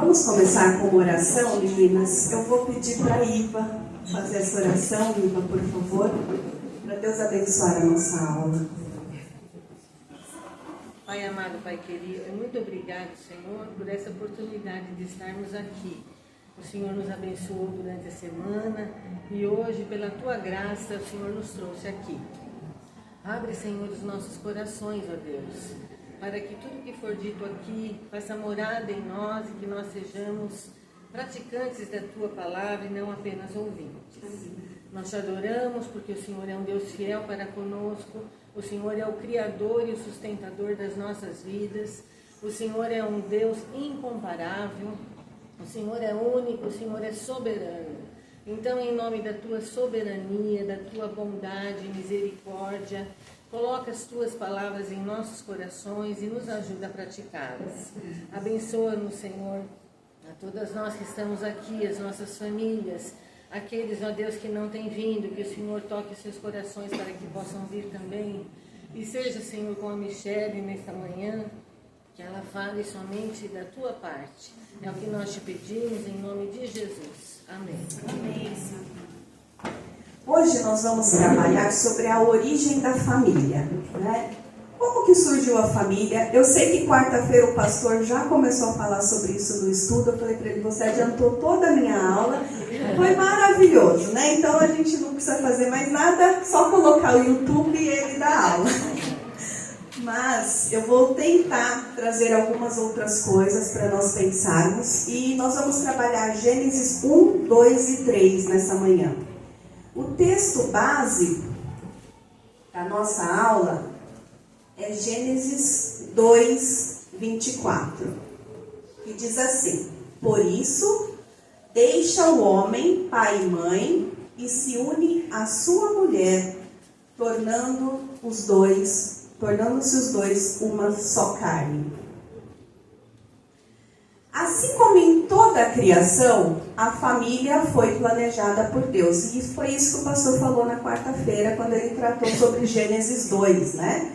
Vamos começar com uma oração, meninas. Eu vou pedir para a Iva fazer essa oração. Iva, por favor, para Deus abençoar a nossa aula. Pai amado, Pai querido, muito obrigado, Senhor, por essa oportunidade de estarmos aqui. O Senhor nos abençoou durante a semana e hoje, pela Tua graça, o Senhor nos trouxe aqui. Abre, Senhor, os nossos corações, ó Deus, para que tudo que for dito aqui faça morada em nós e que nós sejamos praticantes da Tua palavra e não apenas ouvintes. Nós te adoramos porque o Senhor é um Deus fiel para conosco, o Senhor é o Criador e o sustentador das nossas vidas, o Senhor é um Deus incomparável, o Senhor é único, o Senhor é soberano. Então, em nome da Tua soberania, da Tua bondade e misericórdia, coloca as Tuas palavras em nossos corações e nos ajuda a praticá-las. Abençoa-nos, Senhor, a todas nós que estamos aqui, as nossas famílias, aqueles, ó Deus, que não têm vindo, que o Senhor toque seus corações para que possam vir também. E seja, Senhor, com a Michele nesta manhã, que ela fale somente da Tua parte. É o que nós te pedimos em nome de Jesus. Amém. Amém. Hoje nós vamos trabalhar sobre a origem da família, né? Como que surgiu a família? Eu sei que quarta-feira o pastor já começou a falar sobre isso no estudo. Eu falei para ele, você adiantou toda a minha aula. Foi maravilhoso, né? Então a gente não precisa fazer mais nada, só colocar o YouTube e ele dá aula. Mas eu vou tentar trazer algumas outras coisas para nós pensarmos. E nós vamos trabalhar Gênesis 1, 2 e 3 nessa manhã. O texto base da nossa aula é Gênesis 2, 24, que diz assim: por isso, deixa o homem, pai e mãe, e se une à sua mulher, tornando-se os dois uma só carne. Assim como em toda a criação, a família foi planejada por Deus. E foi isso que o pastor falou na quarta-feira, quando ele tratou sobre Gênesis 2, né?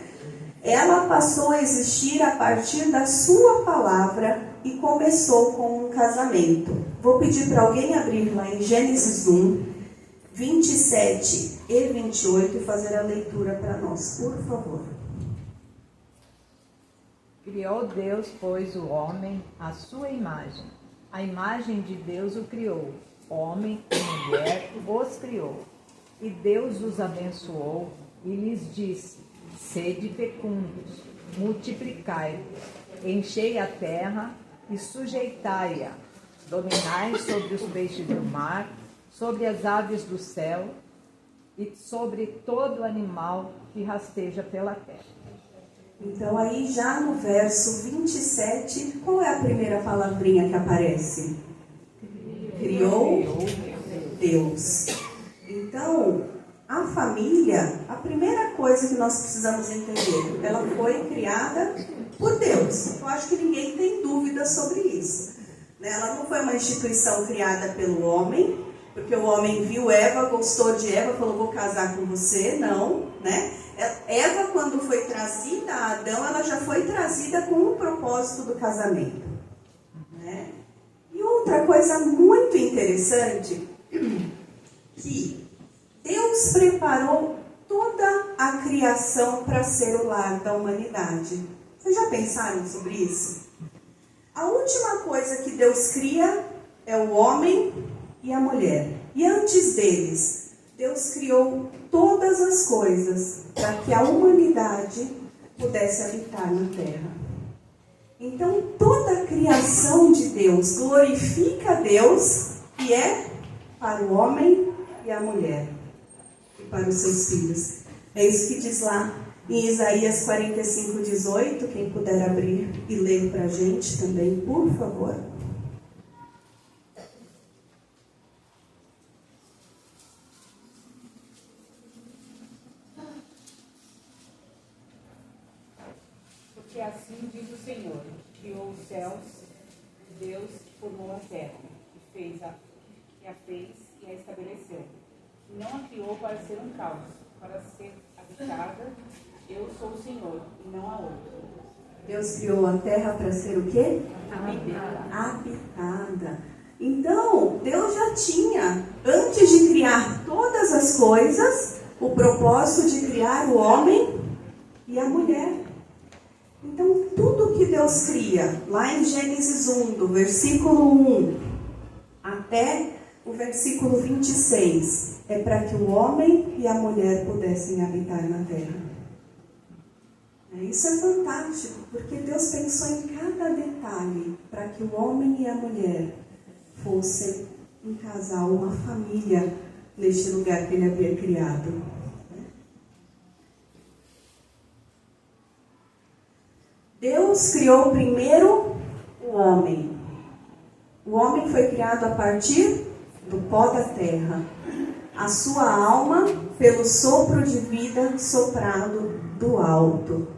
Ela passou a existir a partir da sua palavra e começou com um casamento. Vou pedir para alguém abrir lá em Gênesis 1, 27 e 28 e fazer a leitura para nós, por favor. Criou Deus, pois, o homem à sua imagem. A imagem de Deus o criou. Homem e mulher os criou. E Deus os abençoou e lhes disse: sede fecundos, multiplicai-vos, enchei a terra e sujeitai-a, dominai sobre os peixes do mar, sobre as aves do céu e sobre todo animal que rasteja pela terra. Então aí já no verso 27, qual é a primeira palavrinha que aparece? Criou Deus. Então, a família, a primeira coisa que nós precisamos entender, ela foi criada por Deus. Eu acho que ninguém tem dúvida sobre isso. Ela não foi uma instituição criada pelo homem, porque o homem viu Eva, gostou de Eva, falou, vou casar com você. Não, né? Eva, quando foi trazida a Adão, ela já foi trazida com o propósito do casamento, né? E outra coisa muito interessante, que Deus preparou toda a criação para ser o lar da humanidade. Vocês já pensaram sobre isso? A última coisa que Deus cria é o homem e a mulher. E antes deles, Deus criou todas as coisas para que a humanidade pudesse habitar na terra. Então, toda a criação de Deus glorifica a Deus e é para o homem e a mulher e para os seus filhos. É isso que diz lá em Isaías 45, 18. Quem puder abrir e ler para a gente também, por favor. Porque assim diz o Senhor, que criou os céus, Deus que formou a terra, que a fez e a estabeleceu. E não a criou para ser um caos, para ser habitada. Eu sou o Senhor, e não há outro. Deus criou a terra para ser o quê? habitada. Então, Deus já tinha, antes de criar todas as coisas, o propósito de criar o homem e a mulher. Então, tudo que Deus cria, lá em Gênesis 1, do versículo 1 até o versículo 26, é para que o homem e a mulher pudessem habitar na terra. Isso é fantástico, porque Deus pensou em cada detalhe para que o homem e a mulher fossem um casal, uma família, neste lugar que Ele havia criado. Deus criou primeiro o homem. O homem foi criado a partir do pó da terra. A sua alma, pelo sopro de vida soprado do alto.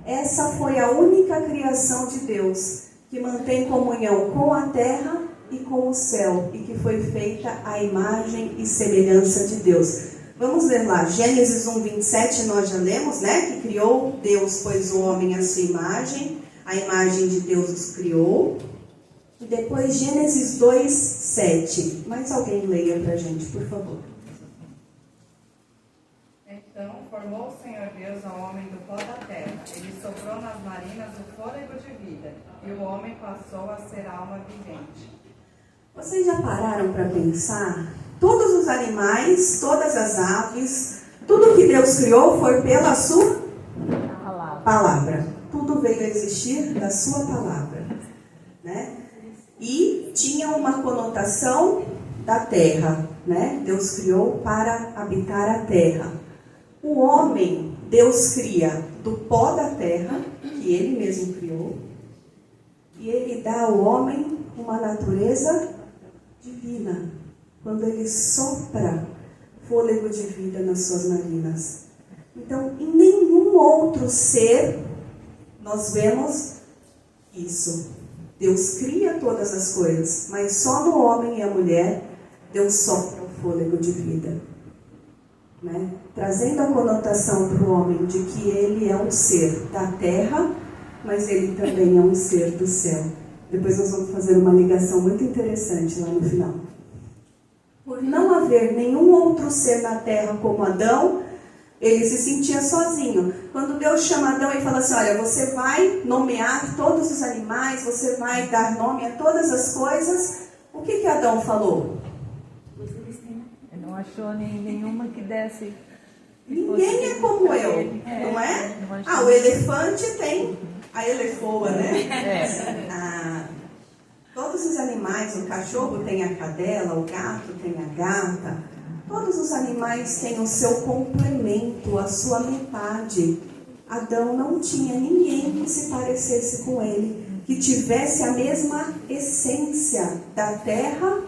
Essa foi a única criação de Deus que mantém comunhão com a terra e com o céu, e que foi feita à imagem e semelhança de Deus. Vamos ler lá, Gênesis 1, 27, nós já lemos, né? Que criou Deus, pois o homem à sua imagem, a imagem de Deus os criou. E depois Gênesis 2, 7. Mais alguém leia para a gente, por favor. Então formou o Senhor Deus ao homem do pó da terra. Ele soprou nas narinas o fôlego de vida, e o homem passou a ser alma vivente. Vocês já pararam para pensar? Todos os animais, todas as aves, tudo que Deus criou foi pela sua palavra. Tudo veio a existir da sua palavra, né? E tinha uma conotação da terra, né? Deus criou para habitar a terra. O homem, Deus cria do pó da terra, que Ele mesmo criou, e Ele dá ao homem uma natureza divina, quando Ele sopra fôlego de vida nas suas narinas. Então, em nenhum outro ser nós vemos isso. Deus cria todas as coisas, mas só no homem e a mulher Deus sopra o fôlego de vida, né? Trazendo a conotação para o homem de que ele é um ser da terra, mas ele também é um ser do céu. Depois nós vamos fazer uma ligação muito interessante lá no final. Por não haver nenhum outro ser na terra como Adão, ele se sentia sozinho. Quando Deus chama Adão e fala assim, olha, você vai nomear todos os animais, você vai dar nome a todas as coisas, o que Adão falou? Ele não achou nenhuma que desse... Ninguém é como eu, não é? O elefante tem a elefoa, né? Todos os animais, o cachorro tem a cadela, o gato tem a gata. Todos os animais têm o seu complemento, a sua metade. Adão não tinha ninguém que se parecesse com ele, que tivesse a mesma essência da terra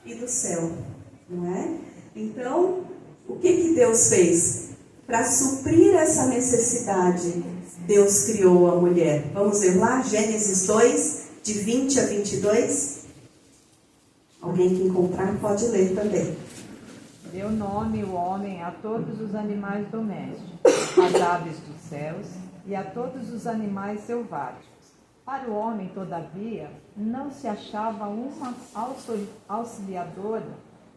e do céu, não é? Então, o que Deus fez? Para suprir essa necessidade, Deus criou a mulher. Vamos ver lá, Gênesis 2, de 20 a 22. Alguém que encontrar pode ler também. Deu nome o homem a todos os animais domésticos, às aves dos céus e a todos os animais selváticos. Para o homem, todavia, não se achava uma auxiliadora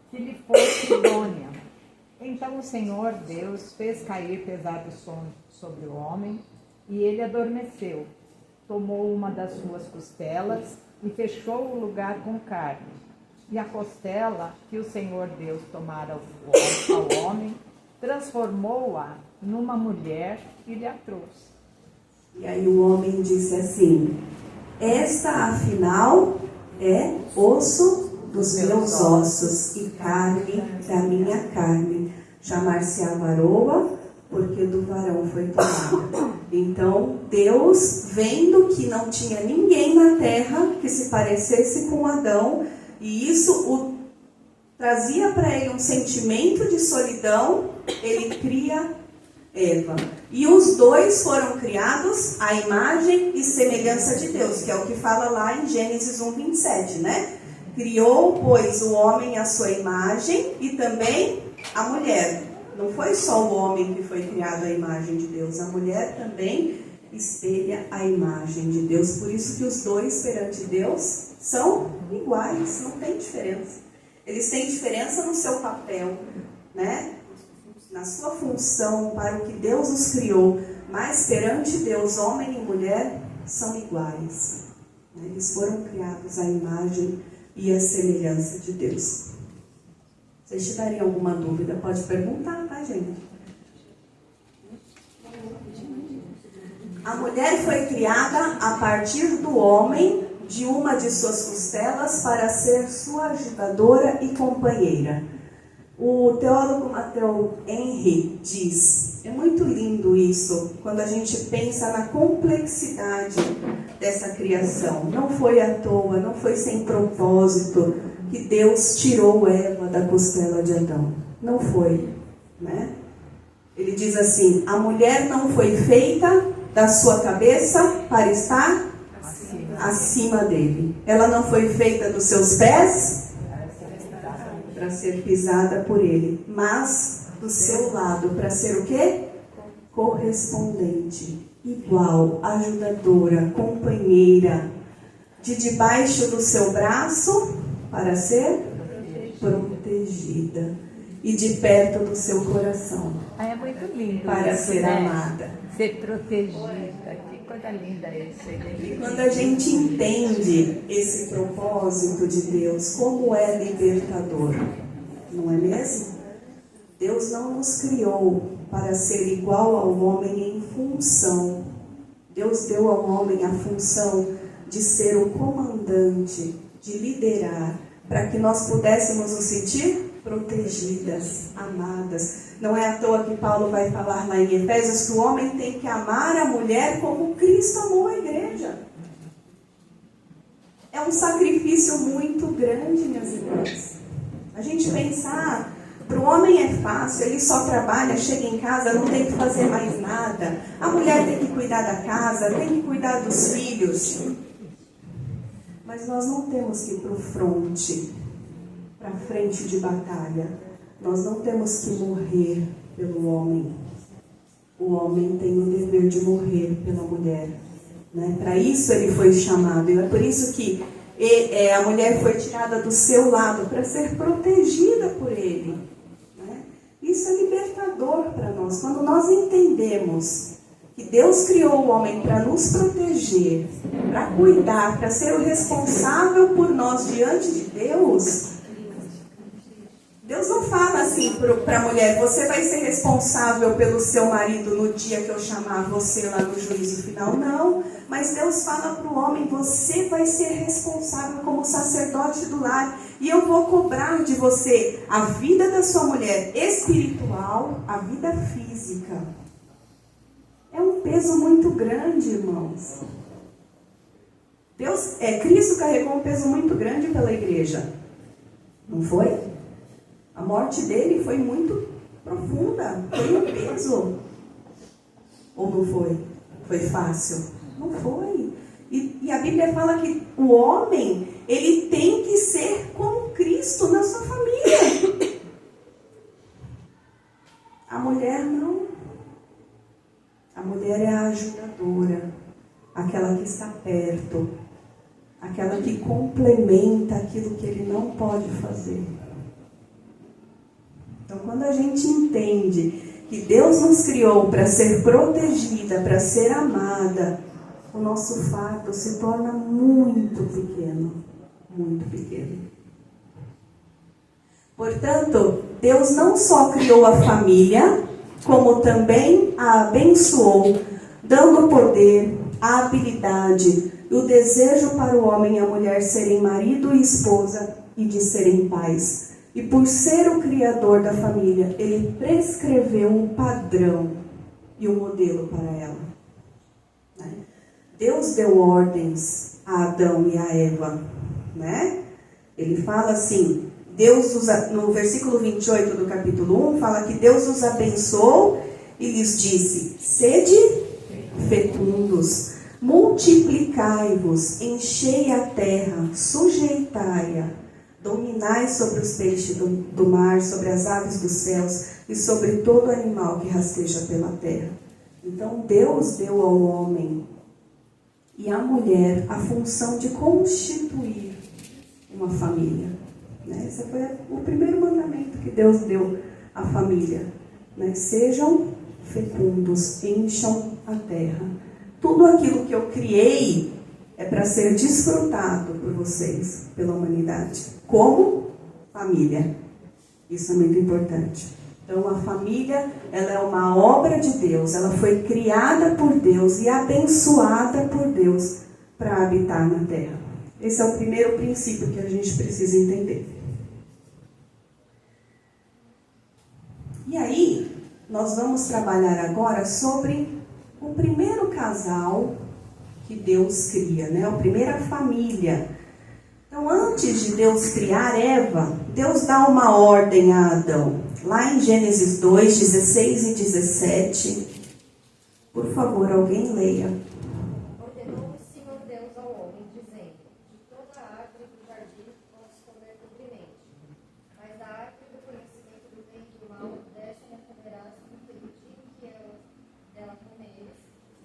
que lhe fosse idônea. Então o Senhor Deus fez cair pesado sono sobre o homem, e ele adormeceu. Tomou uma das suas costelas e fechou o lugar com carne. E a costela que o Senhor Deus tomara ao homem, transformou-a numa mulher e lhe a trouxe. E aí o homem disse assim, esta afinal é osso dos meus ossos e carne da minha carne. Chamar-se-á varoa, porque do varão foi tomada. Então, Deus, vendo que não tinha ninguém na terra que se parecesse com Adão, e isso trazia para ele um sentimento de solidão, ele cria Eva. E os dois foram criados à imagem e semelhança de Deus, que é o que fala lá em Gênesis 1, 27, né? Criou, pois, o homem à sua imagem e também a mulher. Não foi só o homem que foi criado à imagem de Deus, a mulher também espelha a imagem de Deus. Por isso que os dois perante Deus são iguais, não tem diferença. Eles têm diferença no seu papel, né? Na sua função, para o que Deus os criou, mas perante Deus, homem e mulher são iguais. Eles foram criados à imagem e à semelhança de Deus. Se vocês tiverem alguma dúvida, pode perguntar, tá, gente? A mulher foi criada a partir do homem, de uma de suas costelas, para ser sua ajudadora e companheira. O teólogo Matthew Henry diz, é muito lindo isso, quando a gente pensa na complexidade dessa criação. Não foi à toa, não foi sem propósito que Deus tirou Eva da costela de Adão. Não foi, né? Ele diz assim, a mulher não foi feita da sua cabeça para estar acima dele. Ela não foi feita dos seus pés para ser pisada por ele, mas do seu lado, para ser o quê? Correspondente, igual, ajudadora, companheira, de debaixo do seu braço, para ser protegida, e de perto do seu coração, É muito lindo para isso, ser né? amada. Ser protegida, que coisa linda isso. E quando a gente entende esse propósito de Deus, como é libertador, não é mesmo? Deus não nos criou para ser igual ao homem em função. Deus deu ao homem a função de ser o comandante, de liderar, para que nós pudéssemos nos sentir protegidas, amadas. Não é à toa que Paulo vai falar lá em Efésios que o homem tem que amar a mulher como Cristo amou a igreja. É um sacrifício muito grande, minhas irmãs. A gente pensar, para o homem é fácil, ele só trabalha, chega em casa, não tem que fazer mais nada. A mulher tem que cuidar da casa, tem que cuidar dos filhos. Mas nós não temos que ir para o fronte, para a frente de batalha. Nós não temos que morrer pelo homem. O homem tem o dever de morrer pela mulher, né? Para isso ele foi chamado. E é por isso que a mulher foi tirada do seu lado, para ser protegida por ele, né? Isso é libertador para nós. Quando nós entendemos que Deus criou o homem para nos proteger, para cuidar, para ser o responsável por nós diante de Deus, Deus não fala assim para a mulher, você vai ser responsável pelo seu marido no dia que eu chamar você lá no juízo final. Não, mas Deus fala para o homem, você vai ser responsável como sacerdote do lar. E eu vou cobrar de você a vida da sua mulher espiritual, a vida física. É um peso muito grande, irmãos. Cristo carregou um peso muito grande pela igreja. Não foi? A morte dele foi muito profunda, foi um peso. Ou não foi? Foi fácil? Não foi. E a Bíblia fala que o homem, ele tem que ser como Cristo na sua família. A mulher não. A mulher é a ajudadora, aquela que está perto, aquela que complementa aquilo que ele não pode fazer. Então, quando a gente entende que Deus nos criou para ser protegida, para ser amada, o nosso fardo se torna muito pequeno, muito pequeno. Portanto, Deus não só criou a família, como também a abençoou, dando o poder, a habilidade e o desejo para o homem e a mulher serem marido e esposa e de serem pais. E por ser o criador da família, ele prescreveu um padrão e um modelo para ela. Né? Deus deu ordens a Adão e a Eva. Né? Ele fala assim, no versículo 28 do capítulo 1, fala que Deus os abençoou e lhes disse, sede fecundos, multiplicai-vos, enchei a terra, sujeitai-a, dominai sobre os peixes do mar, sobre as aves dos céus e sobre todo animal que rasteja pela terra. Então Deus deu ao homem e à mulher a função de constituir uma família. Né? Esse foi o primeiro mandamento que Deus deu à família. Né? Sejam fecundos, encham a terra. Tudo aquilo que eu criei é para ser desfrutado por vocês, pela humanidade, como família. Isso é muito importante. Então, a família, ela é uma obra de Deus, ela foi criada por Deus e abençoada por Deus para habitar na terra. Esse é o primeiro princípio que a gente precisa entender. E aí, nós vamos trabalhar agora sobre o primeiro casal que Deus cria, né? A primeira família. Então, antes de Deus criar Eva, Deus dá uma ordem a Adão. Lá em Gênesis 2, 16 e 17. Por favor, alguém leia. Ordenou o Senhor Deus ao homem, dizendo: de toda a árvore do jardim podes comer livremente, mas da árvore do conhecimento do bem e do mal, desta não comerás, porque no dia em que dela comeres,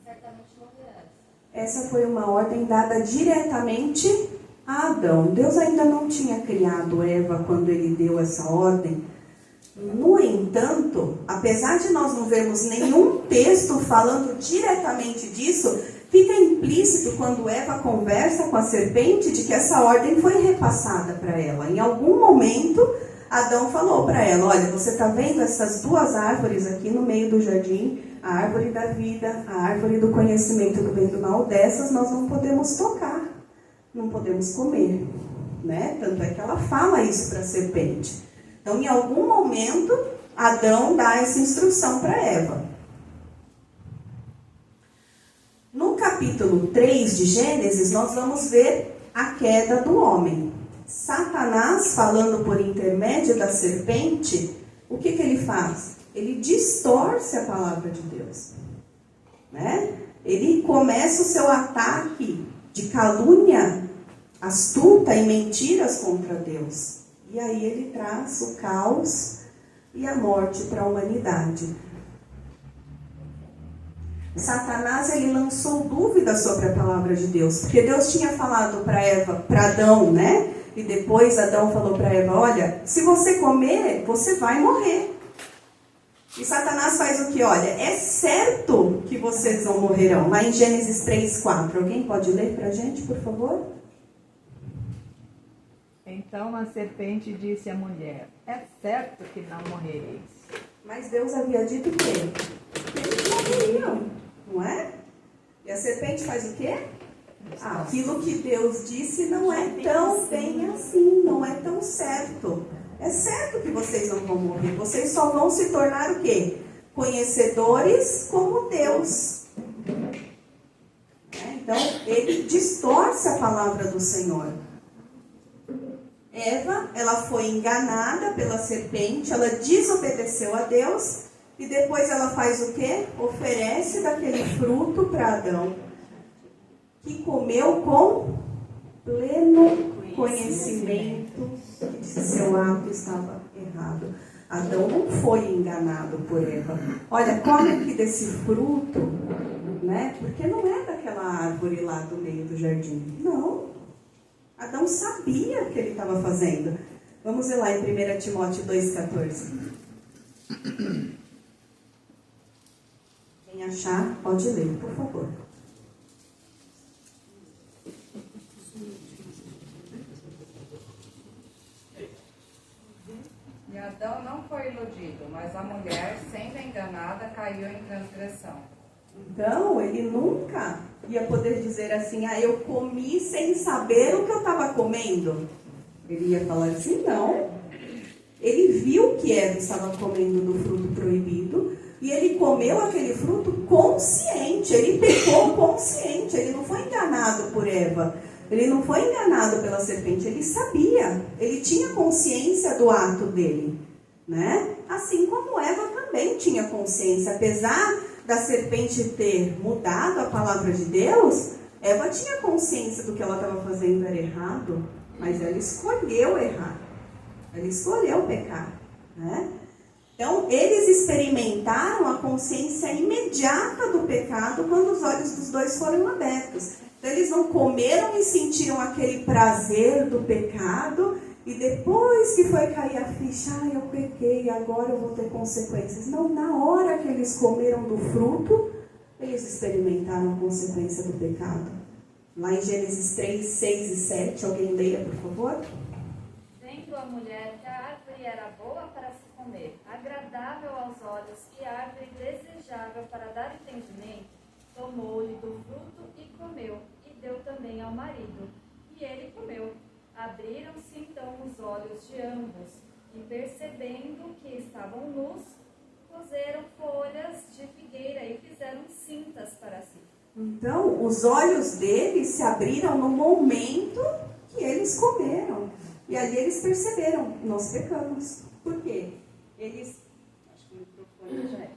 certamente morrerás. Essa foi uma ordem dada diretamente a Adão. Deus ainda não tinha criado Eva quando ele deu essa ordem. No entanto, apesar de nós não vermos nenhum texto falando diretamente disso, fica implícito quando Eva conversa com a serpente de que essa ordem foi repassada para ela. Em algum momento, Adão falou para ela: olha, você está vendo essas duas árvores aqui no meio do jardim, a árvore da vida, a árvore do conhecimento do bem e do mal, dessas nós não podemos tocar, não podemos comer. Né? Tanto é que ela fala isso para a serpente. Então, em algum momento, Adão dá essa instrução para Eva. No capítulo 3 de Gênesis, nós vamos ver a queda do homem. Satanás, falando por intermédio da serpente, o que ele faz? Ele distorce a palavra de Deus. Né? Ele começa o seu ataque de calúnia, astuta e mentiras contra Deus. E aí ele traz o caos e a morte para a humanidade. Satanás, ele lançou dúvidas sobre a palavra de Deus, porque Deus tinha falado para Eva, para Adão, né? E depois Adão falou para Eva: olha, se você comer, você vai morrer. E Satanás faz o que? Olha, é certo que vocês não morrerão. Lá em Gênesis 3:4. Alguém pode ler para a gente, por favor? Então a serpente disse à mulher: é certo que não morrereis. Mas Deus havia dito o quê? Que eles morreriam, não é? E a serpente faz o quê? Aquilo que Deus disse não é tão bem assim, não é tão certo. É certo que vocês não vão morrer, vocês só vão se tornar o quê? Conhecedores como Deus. Então, ele distorce a palavra do Senhor. Eva, ela foi enganada pela serpente, ela desobedeceu a Deus e depois ela faz o quê? Oferece daquele fruto para Adão, que comeu com pleno conhecimento que seu ato estava errado. Adão não foi enganado por Eva. Olha, come aqui desse fruto, né? Porque não é daquela árvore lá do meio do jardim. Não. Adão sabia o que ele estava fazendo. Vamos ver lá em 1 Timóteo 2,14. Quem achar, pode ler, por favor. E Adão não foi iludido, mas a mulher, sendo enganada, caiu em transgressão. Então, ele nunca ia poder dizer assim: ah, eu comi sem saber o que eu estava comendo. Ele ia falar assim: não. Ele viu que Eva estava comendo do fruto proibido e ele comeu aquele fruto consciente. Ele pecou consciente. Ele não foi enganado por Eva. Ele não foi enganado pela serpente. Ele sabia. Ele tinha consciência do ato dele, né? Assim como Eva também tinha consciência. Apesar da serpente ter mudado a palavra de Deus, Eva tinha consciência do que ela estava fazendo era errado, mas ela escolheu errar. Ela escolheu pecar, né? Então, eles experimentaram a consciência imediata do pecado quando os olhos dos dois foram abertos. Então eles não comeram e sentiram aquele prazer do pecado, e depois que foi cair a ficha, eu pequei, agora eu vou ter consequências. Não, na hora que eles comeram do fruto, eles experimentaram a consequência do pecado. Lá em Gênesis 3, 6 e 7, alguém leia, por favor? Vendo a mulher que a árvore era boa para se comer, agradável aos olhos e árvore desejável para dar entendimento, tomou-lhe do fruto e comeu, e deu também ao marido, e ele comeu. Abriram-se então os olhos de ambos, e percebendo que estavam nus, coseram folhas de figueira e fizeram cintas para si. Então, os olhos deles se abriram no momento que eles comeram. E ali eles perceberam, nós pecamos. Por quê? Acho que o microfone já é.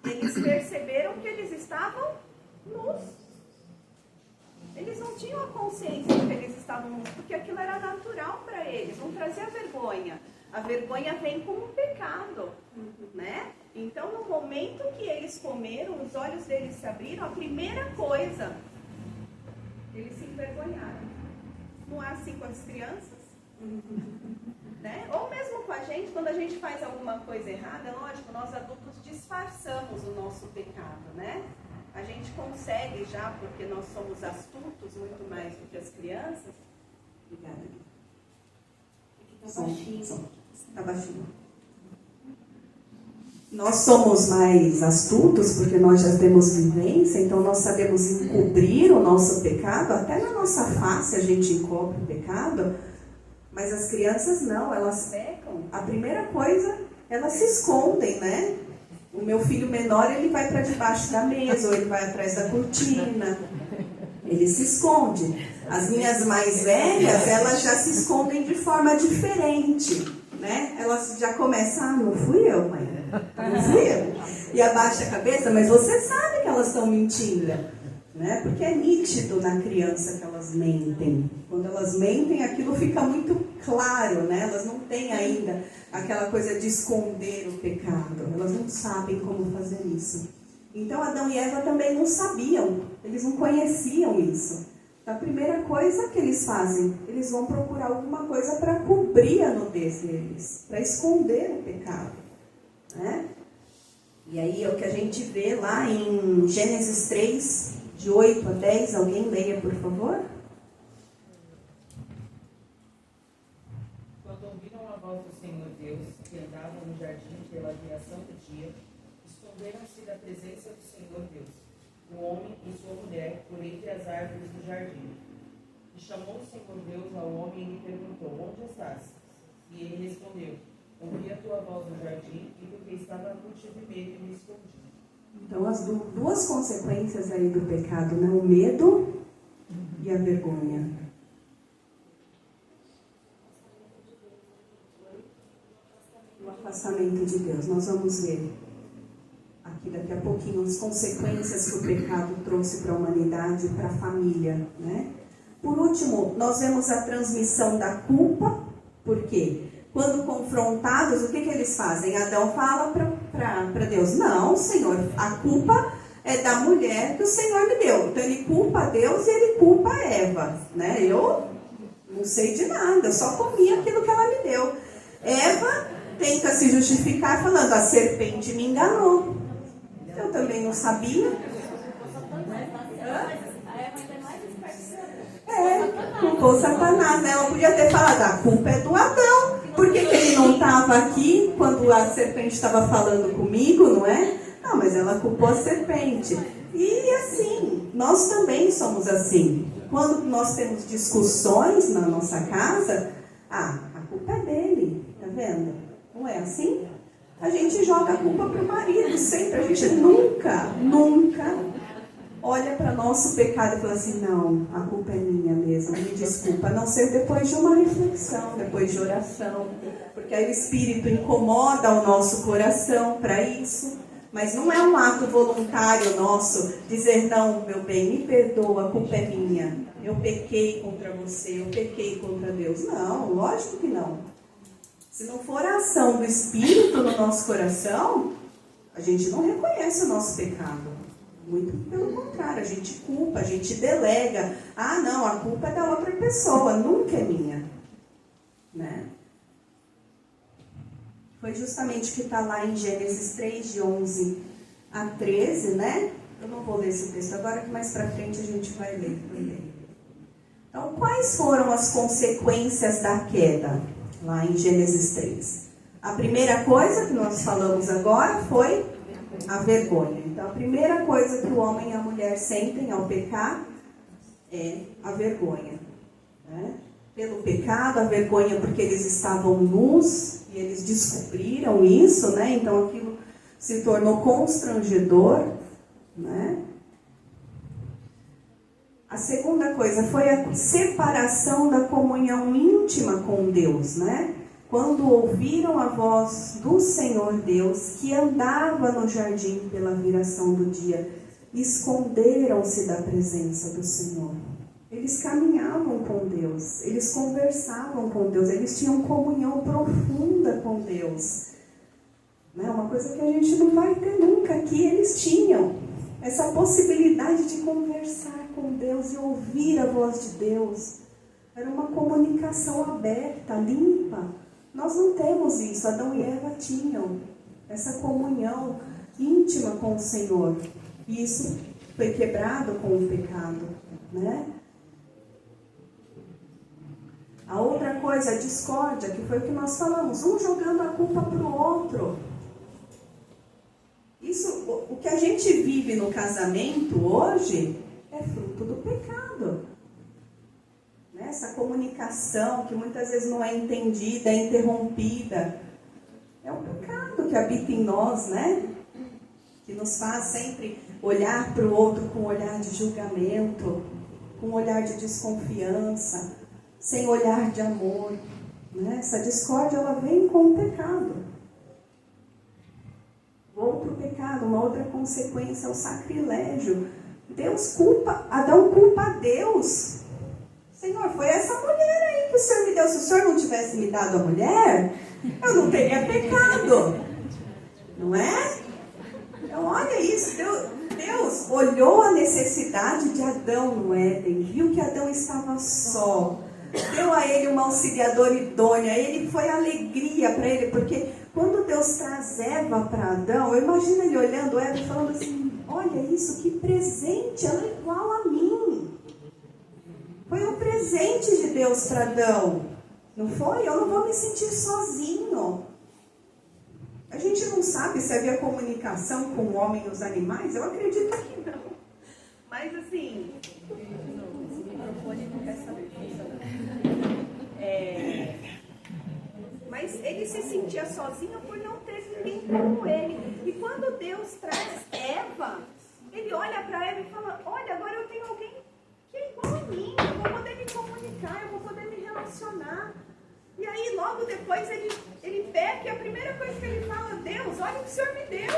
Eles perceberam que eles estavam nus. Eles não tinham a consciência de que eles estavam nus, porque aquilo era natural para eles, não trazia vergonha. A vergonha vem como um pecado, né? Então, no momento que eles comeram, os olhos deles se abriram, a primeira coisa, eles se envergonharam. Não é assim com as crianças? Né? Ou mesmo com a gente, quando a gente faz alguma coisa errada, é lógico, nós adultos disfarçamos o nosso pecado, né? A gente consegue já, porque nós somos astutos muito mais do que as crianças. Obrigada. Aqui tá baixinho. Tá baixinho. Nós somos mais astutos porque nós já temos vivência, então nós sabemos encobrir o nosso pecado, até na nossa face a gente encobre o pecado, mas as crianças não, elas pecam. A primeira coisa, elas se escondem, né? O meu filho menor, ele vai para debaixo da mesa, ou ele vai atrás da cortina, ele se esconde. As minhas mais velhas, elas já se escondem de forma diferente, né? Elas já começam, não fui eu, mãe, não fui eu. E abaixa a cabeça, mas você sabe que elas estão mentindo, né? Porque é nítido na criança que elas mentem. Quando elas mentem, aquilo fica muito claro, né? Elas não têm ainda aquela coisa de esconder o pecado. Elas não sabem como fazer isso. Então, Adão e Eva também não sabiam. Eles não conheciam isso. Então, a primeira coisa que eles fazem, eles vão procurar alguma coisa para cobrir a nudez deles, para esconder o pecado, né? E aí é o que a gente vê lá em Gênesis 3, de 8 a 10. Alguém leia, por favor? Quando ouviram a voz do Senhor Deus, que andava no jardim pela viração do dia, esconderam-se da presença do Senhor Deus, o homem e sua mulher, por entre as árvores do jardim. E chamou o Senhor Deus ao homem e lhe perguntou, onde estás? E ele respondeu, ouvi a tua voz no jardim, e porque estava contigo medo, me escondi. Então, as duas consequências aí do pecado, né? O medo e a vergonha. O afastamento de Deus. Nós vamos ver aqui daqui a pouquinho as consequências que o pecado trouxe para a humanidade e para a família, né? Por último, nós vemos a transmissão da culpa. Por quê? Quando confrontados, o que eles fazem? Adão fala para Deus, não, Senhor, a culpa é da mulher que o Senhor me deu. Então ele culpa a Deus e ele culpa a Eva, né? Eu não sei de nada, só comi aquilo que ela me deu. Eva tenta se justificar falando, a serpente me enganou. Eu também não sabia. Culpou Satanás, né? Ela podia ter falado, a culpa é do Adão. Por que ele não estava aqui quando a serpente estava falando comigo, não é? Não, mas ela culpou a serpente. E assim, nós também somos assim. Quando nós temos discussões na nossa casa, a culpa é dele, tá vendo? Não é assim? A gente joga a culpa para o marido sempre. A gente nunca olha para nosso pecado e fala assim, não, a culpa é minha mesmo, me desculpa. A não ser depois de uma reflexão, depois de oração. Porque aí o Espírito incomoda o nosso coração para isso. Mas não é um ato voluntário nosso dizer, não, meu bem, me perdoa, a culpa é minha. Eu pequei contra você, eu pequei contra Deus. Não, lógico que não. Se não for a ação do Espírito no nosso coração, a gente não reconhece o nosso pecado. Muito pelo contrário, a gente culpa, a gente delega. Ah, não, a culpa é da outra pessoa, nunca é minha. Né? Foi justamente o que está lá em Gênesis 3, de 11 a 13, né? Eu não vou ler esse texto agora, que mais para frente a gente vai ler também. Então, quais foram as consequências da queda? Lá em Gênesis 3. A primeira coisa que nós falamos agora foi a vergonha. Então, a primeira coisa que o homem e a mulher sentem ao pecar é a vergonha. Né? Pelo pecado, a vergonha porque eles estavam nus e eles descobriram isso, né? Então aquilo se tornou constrangedor. Né? A segunda coisa foi a separação da comunhão íntima com Deus, né? Quando ouviram a voz do Senhor Deus, que andava no jardim pela viração do dia, esconderam-se da presença do Senhor. Eles caminhavam com Deus, eles conversavam com Deus, eles tinham comunhão profunda com Deus. Né? Uma coisa que a gente não vai ter nunca aqui, eles tinham essa possibilidade de conversar com Deus e ouvir a voz de Deus. Era uma comunicação aberta, limpa. Nós não temos isso, Adão e Eva tinham essa comunhão íntima com o Senhor. E isso foi quebrado com o pecado, né? A outra coisa, a discórdia, que foi o que nós falamos, um jogando a culpa para o outro. Isso, o que a gente vive no casamento hoje é fruto do pecado. Essa comunicação que muitas vezes não é entendida, é interrompida. É o pecado que habita em nós, né? Que nos faz sempre olhar para o outro com um olhar de julgamento, com um olhar de desconfiança, sem olhar de amor. Né? Essa discórdia, ela vem com o pecado. Outro pecado, uma outra consequência é o sacrilégio. Adão culpa a Deus. Senhor, foi essa mulher aí que o Senhor me deu. Se o Senhor não tivesse me dado a mulher, eu não teria pecado. Não é? Então, olha isso. Deus olhou a necessidade de Adão no Éden, viu que Adão estava só, deu a ele uma auxiliadora idônea, ele foi alegria para ele, porque quando Deus traz Eva para Adão, eu imagino ele olhando Eva e falando assim, olha isso, que presente, ela é igual a mim. Foi um presente de Deus para Adão, não foi? Eu não vou me sentir sozinho. A gente não sabe se havia comunicação com o homem e os animais, eu acredito que não. Mas assim, esse microfone não quer saber. Mas ele se sentia sozinho por não ter ninguém como ele. E quando Deus traz Eva, ele olha para Eva e fala, olha, agora eu tenho alguém que é igual a mim, eu vou poder me comunicar, eu vou poder me relacionar. E aí logo depois ele peca e a primeira coisa que ele fala, Deus, olha o que o Senhor me deu.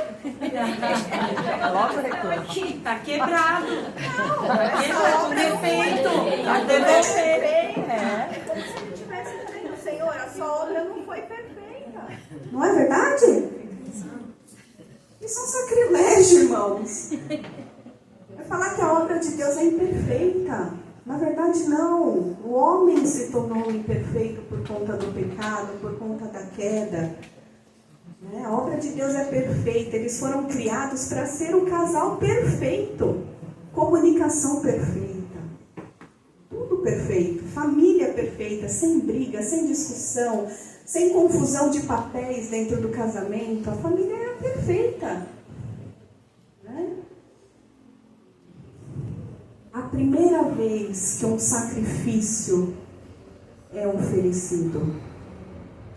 Logo reclama. Tá quebrado. Não, Tá com defeito. Tá defeito. É como se ele estivesse dizendo, Senhor, a sua obra não foi perfeita. Não é verdade? Isso é um sacrilégio, irmãos. É falar que a obra de Deus é imperfeita. Na verdade, não. O homem se tornou imperfeito por conta do pecado, por conta da queda. A obra de Deus é perfeita. Eles foram criados para ser um casal perfeito. Comunicação perfeita. Tudo perfeito. Família perfeita, sem briga, sem discussão, sem confusão de papéis dentro do casamento. A família é perfeita. A primeira vez que um sacrifício é oferecido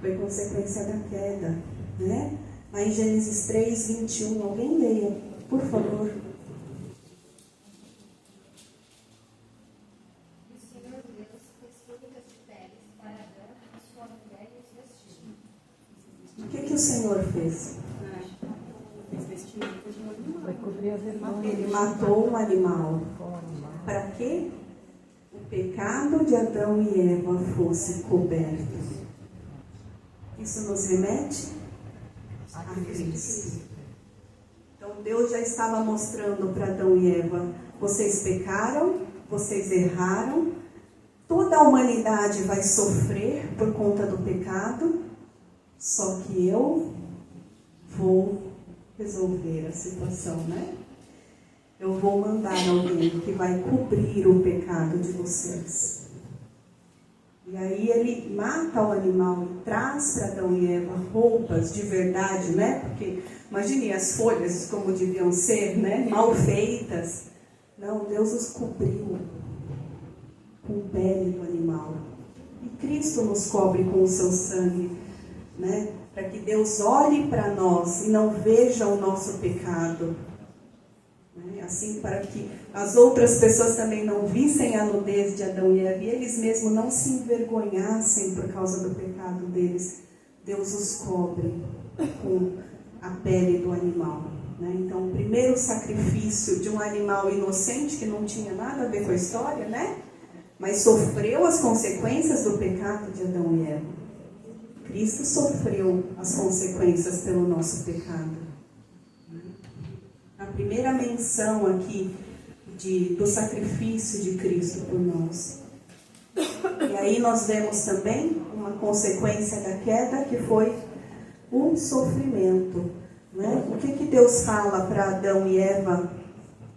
foi consequência da queda, né? Lá em Gênesis 3, 21, alguém leia, por favor. O Senhor Deus fez túnicas de peles para Adão e sua mulher e os vestiu. O que o Senhor fez? Foi cobrir a vergonha. Ele matou um animal. Para que o pecado de Adão e Eva fosse coberto. Isso nos remete a Cristo. Então Então Deus já estava mostrando para Adão e Eva: vocês pecaram, vocês erraram, toda a humanidade vai sofrer por conta do pecado, só que eu vou resolver a situação, né? Eu vou mandar alguém que vai cobrir o pecado de vocês. E aí ele mata o animal e traz para Adão e Eva roupas de verdade, né? Porque imagine as folhas como deviam ser, né? Mal feitas. Não, Deus os cobriu com pele do animal. E Cristo nos cobre com o seu sangue, né? Para que Deus olhe para nós e não veja o nosso pecado. Assim, para que as outras pessoas também não vissem a nudez de Adão e Eva, e eles mesmos não se envergonhassem por causa do pecado deles. Deus os cobre com a pele do animal, né? Então, o primeiro sacrifício de um animal inocente, que não tinha nada a ver com a história, né? Mas sofreu as consequências do pecado de Adão e Eva. Cristo sofreu as consequências pelo nosso pecado. A primeira menção aqui do sacrifício de Cristo por nós. E aí nós vemos também uma consequência da queda, que foi o sofrimento, né? O que Deus fala para Adão e Eva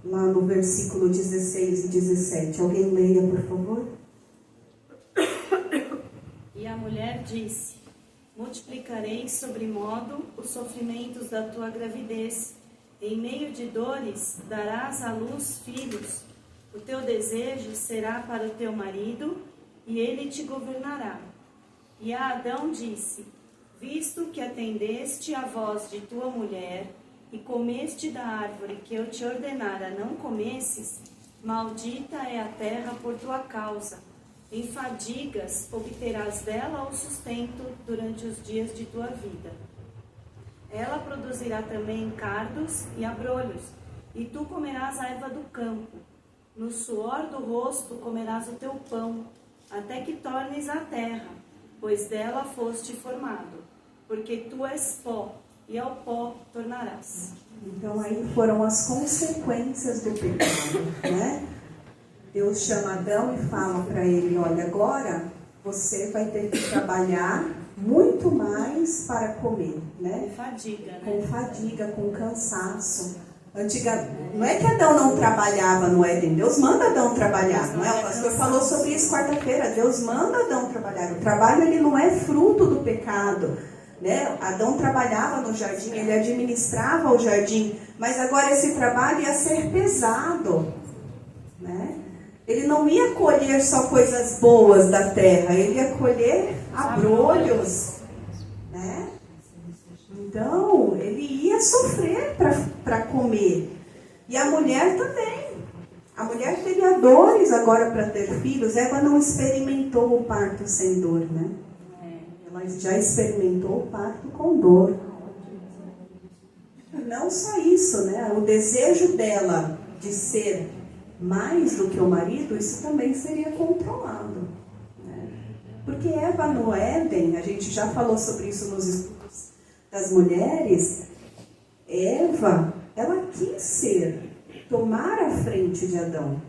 lá no versículo 16 e 17? Alguém leia, por favor? E a mulher disse: multiplicarei sobremodo os sofrimentos da tua gravidez. Em meio de dores darás à luz filhos. O teu desejo será para o teu marido, e ele te governará. E a Adão disse: visto que atendeste à voz de tua mulher, e comeste da árvore que eu te ordenara não comesses, maldita é a terra por tua causa. Em fadigas obterás dela o sustento durante os dias de tua vida. Ela produzirá também cardos e abrolhos, e tu comerás a erva do campo. No suor do rosto comerás o teu pão, até que tornes a terra, pois dela foste formado. Porque tu és pó, e ao pó tornarás. Então aí foram as consequências do pecado, né? Deus chama Adão e fala para ele: olha, agora você vai ter que trabalhar muito mais para comer, né? Com fadiga, né? Com fadiga, com cansaço. Não é que Adão não trabalhava no Éden, Deus manda Adão trabalhar, não é? O pastor falou sobre isso quarta-feira. Deus manda Adão trabalhar. O trabalho, ele não é fruto do pecado, né? Adão trabalhava no jardim, ele administrava o jardim, mas agora esse trabalho ia ser pesado, né? Ele não ia colher só coisas boas da terra, ele ia colher abrolhos, né? Então, ele ia sofrer para comer. E a mulher também. A mulher teria dores agora para ter filhos. Eva não experimentou o parto sem dor, né? Ela já experimentou o parto com dor. E não só isso, né? O desejo dela de ser mais do que o marido, isso também seria controlado, né? Porque Eva no Éden, a gente já falou sobre isso nos estudos das mulheres, Eva, ela quis tomar a frente de Adão.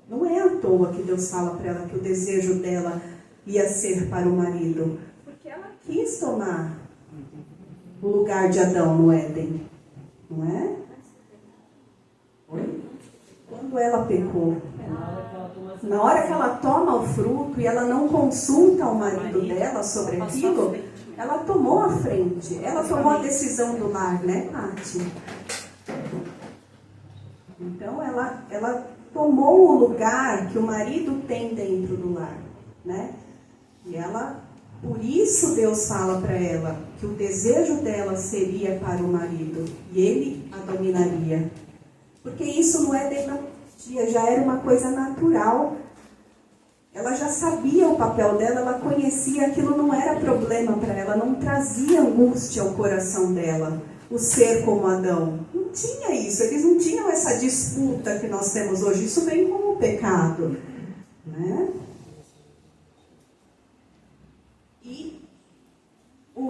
Não é à toa que Deus fala para ela que o desejo dela ia ser para o marido, porque ela quis tomar o lugar de Adão no Éden, não é? Oi? Quando ela pecou, na hora que ela toma o fruto e ela não consulta o marido dela sobre aquilo, ela tomou a frente, ela tomou a decisão do lar, né, Paty? Então ela tomou o lugar que o marido tem dentro do lar, né? E por isso Deus fala para ela que o desejo dela seria para o marido e ele a dominaria. Porque isso não é demagogia, já era uma coisa natural. Ela já sabia o papel dela, ela conhecia, aquilo não era problema para ela, não trazia angústia ao coração dela, o ser como Adão. Não tinha isso, eles não tinham essa disputa que nós temos hoje, isso vem como pecado, né? E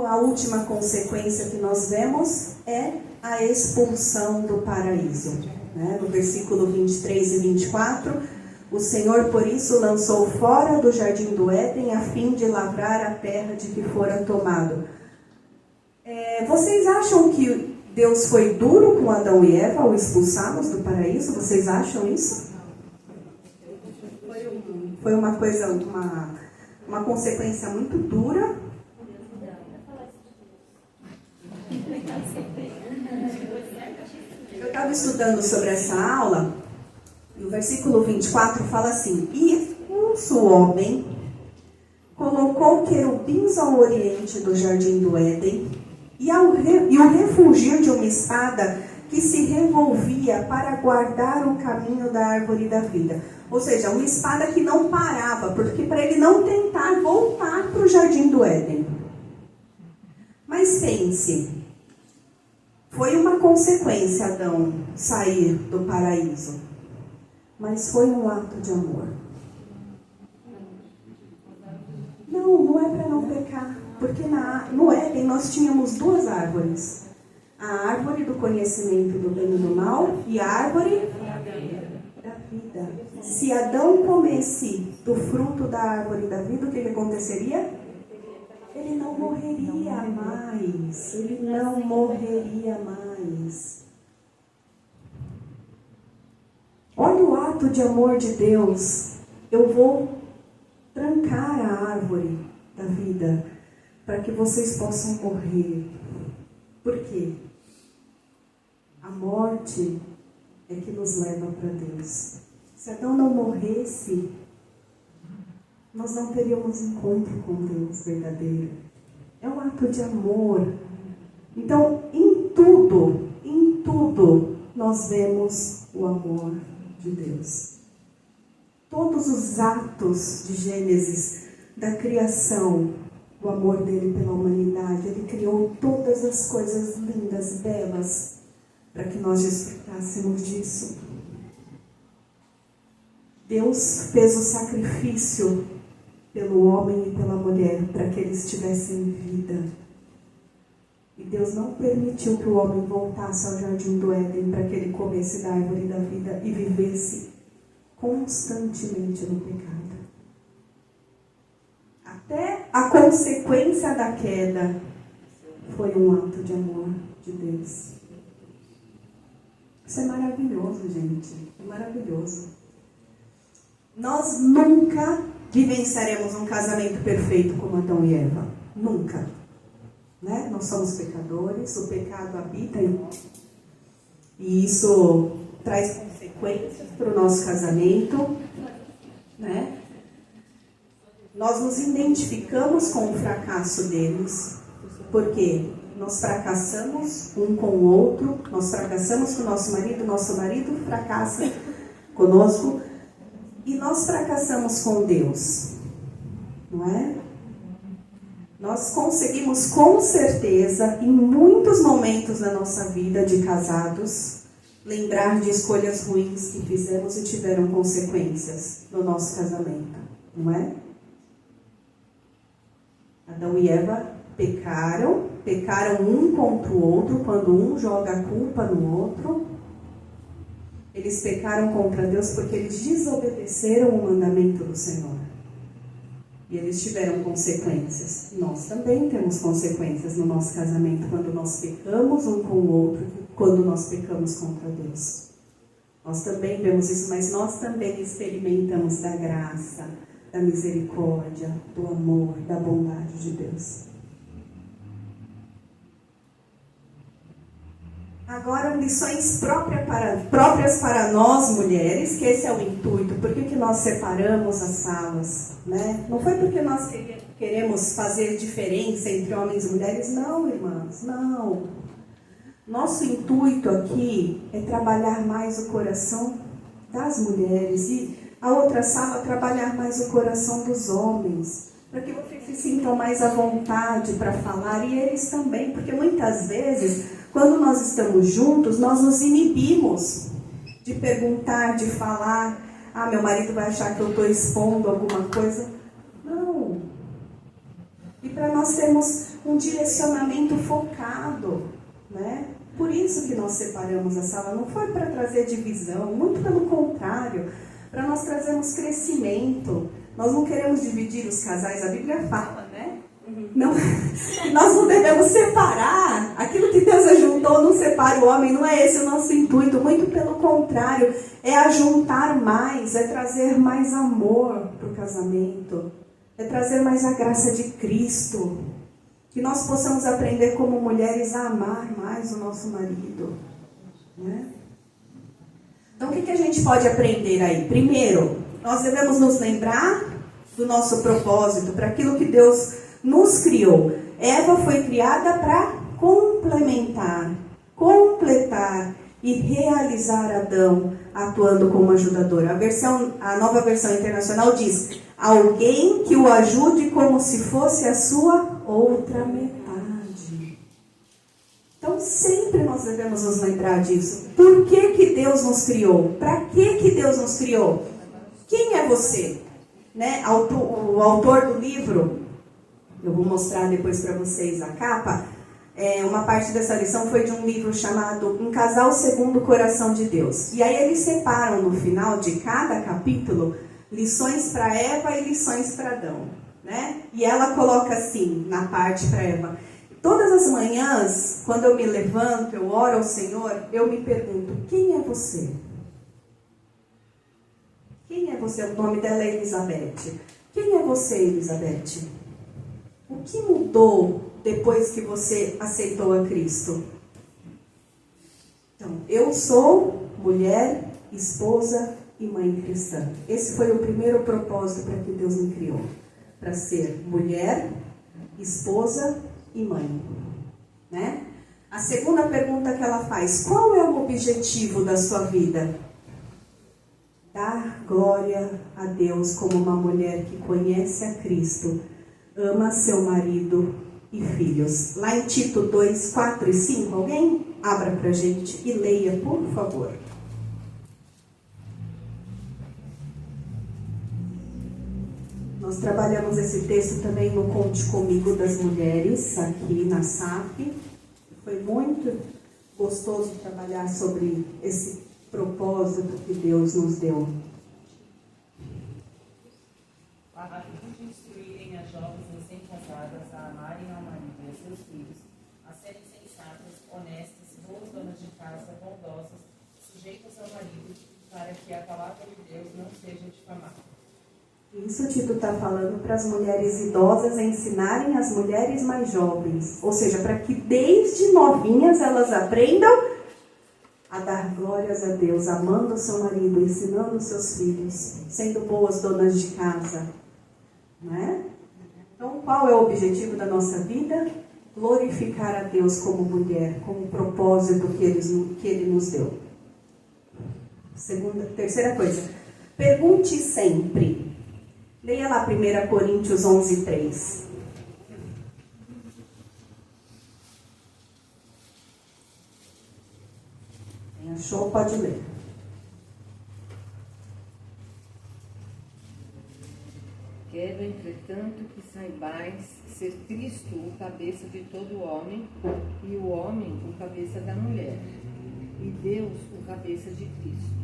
a última consequência que nós vemos é a expulsão do paraíso. Né? No versículo 23 e 24, o Senhor, por isso, lançou fora do jardim do Éden, a fim de lavrar a terra de que fora tomado. Vocês acham que Deus foi duro com Adão e Eva ao expulsá-los do paraíso? Vocês acham isso? Foi uma coisa, uma consequência muito dura. Eu estava estudando sobre essa aula, e o versículo 24 fala assim: e expulso o homem, colocou querubins ao oriente do jardim do Éden, e o refulgir de uma espada que se revolvia para guardar o caminho da árvore da vida. Ou seja, uma espada que não parava, porque para ele não tentar voltar para o jardim do Éden. Mas pense, foi uma consequência Adão sair do paraíso, mas foi um ato de amor. Não é para não pecar, porque no Éden nós tínhamos duas árvores. A árvore do conhecimento do bem e do mal e a árvore da vida. Se Adão comesse do fruto da árvore da vida, o que aconteceria? Ele não morreria mais. Ele não morreria mais. Olha o ato de amor de Deus. Eu vou trancar a árvore da vida para que vocês possam morrer. Por quê? A morte é que nos leva para Deus. Se Adão não morresse, nós não teríamos encontro com Deus verdadeiro. É um ato de amor. Então, em tudo, nós vemos o amor de Deus. Todos os atos de Gênesis, da criação, o amor dele pela humanidade, ele criou todas as coisas lindas, belas, para que nós desfrutássemos disso. Deus fez o sacrifício pelo homem e pela mulher, para que eles tivessem vida. E Deus não permitiu que o homem voltasse ao jardim do Éden, para que ele comesse da árvore da vida e vivesse constantemente no pecado. Até a consequência da queda foi um ato de amor de Deus. Isso é maravilhoso, gente. É maravilhoso. Nós nunca vivenciaremos um casamento perfeito como Adão e Eva. Nunca. Né? Nós somos pecadores, o pecado habita em nós. E isso traz consequências para o nosso casamento. Né? Nós nos identificamos com o fracasso deles. Por quê? Nós fracassamos um com o outro, nós fracassamos com o nosso marido fracassa conosco, e nós fracassamos com Deus, não é? Nós conseguimos com certeza, em muitos momentos da nossa vida de casados, lembrar de escolhas ruins que fizemos e tiveram consequências no nosso casamento, não é? Adão e Eva pecaram um contra o outro, quando um joga a culpa no outro. Eles pecaram contra Deus porque eles desobedeceram o mandamento do Senhor. E eles tiveram consequências. Nós também temos consequências no nosso casamento, quando nós pecamos um com o outro, quando nós pecamos contra Deus. Nós também vemos isso, mas nós também experimentamos da graça, da misericórdia, do amor, da bondade de Deus. Agora, lições próprias para nós, mulheres, que esse é o intuito. Por que nós separamos as salas? Né? Não foi porque nós queremos fazer diferença entre homens e mulheres, não, irmãs, não. Nosso intuito aqui é trabalhar mais o coração das mulheres e a outra sala trabalhar mais o coração dos homens, para que vocês se sintam mais à vontade para falar, e eles também, porque muitas vezes, quando nós estamos juntos, nós nos inibimos de perguntar, de falar. Meu marido vai achar que eu estou expondo alguma coisa. Não. E para nós termos um direcionamento focado, né? Por isso que nós separamos a sala. Não foi para trazer divisão, muito pelo contrário, para nós trazermos crescimento. Nós não queremos dividir os casais, a Bíblia fala, né? Não, nós não devemos separar. Aquilo que Deus ajuntou, não separa o homem. Não é esse o nosso intuito. Muito pelo contrário. É ajuntar mais. É trazer mais amor para o casamento. É trazer mais a graça de Cristo. Que nós possamos aprender como mulheres a amar mais o nosso marido. Né? Então o que a gente pode aprender aí? Primeiro, nós devemos nos lembrar do nosso propósito, para aquilo que Deus nos criou. Eva foi criada para complementar, completar e realizar Adão, atuando como ajudadora. A nova versão internacional diz: alguém que o ajude como se fosse a sua outra metade. Então sempre nós devemos nos lembrar disso. Por que Deus nos criou? Para que Deus nos criou? Quem é você? Né? O autor do livro, eu vou mostrar depois para vocês a capa. Uma parte dessa lição foi de um livro chamado Um Casal Segundo o Coração de Deus. E aí eles separam no final de cada capítulo lições para Eva e lições para Adão. Né? E ela coloca assim, na parte para Eva: todas as manhãs, quando eu me levanto, eu oro ao Senhor, eu me pergunto: quem é você? Quem é você? O nome dela é Elizabeth. Quem é você, Elizabeth? O que mudou depois que você aceitou a Cristo? Então, eu sou mulher, esposa e mãe cristã. Esse foi o primeiro propósito para que Deus me criou. Para ser mulher, esposa e mãe. Né? A segunda pergunta que ela faz: qual é o objetivo da sua vida? Dar glória a Deus como uma mulher que conhece a Cristo, ama seu marido e filhos. Lá em Tito 2, 4 e 5, alguém abra pra gente e leia, por favor. Nós trabalhamos esse texto também no Conte Comigo das Mulheres, aqui na SAP. Foi muito gostoso trabalhar sobre esse propósito que Deus nos deu. A fim de instruírem as jovens recém-casadas a amarem ao marido e a seus filhos, a serem sensatas, honestas, boas donas de casa, bondosas, sujeitas ao marido, para que a palavra de Deus não seja difamada. Isso o Tito está falando para as mulheres idosas ensinarem as mulheres mais jovens. Ou seja, para que desde novinhas elas aprendam a dar glórias a Deus, amando o seu marido, ensinando os seus filhos, sendo boas donas de casa. Não é? Então, qual é o objetivo da nossa vida? Glorificar a Deus como mulher, como propósito que Ele nos deu. Terceira coisa, pergunte sempre. Leia lá 1 Coríntios 11, 3. Quem achou, pode ler. Quero, entretanto, que saibais ser Cristo o cabeça de todo homem, e o homem o cabeça da mulher, e Deus o cabeça de Cristo.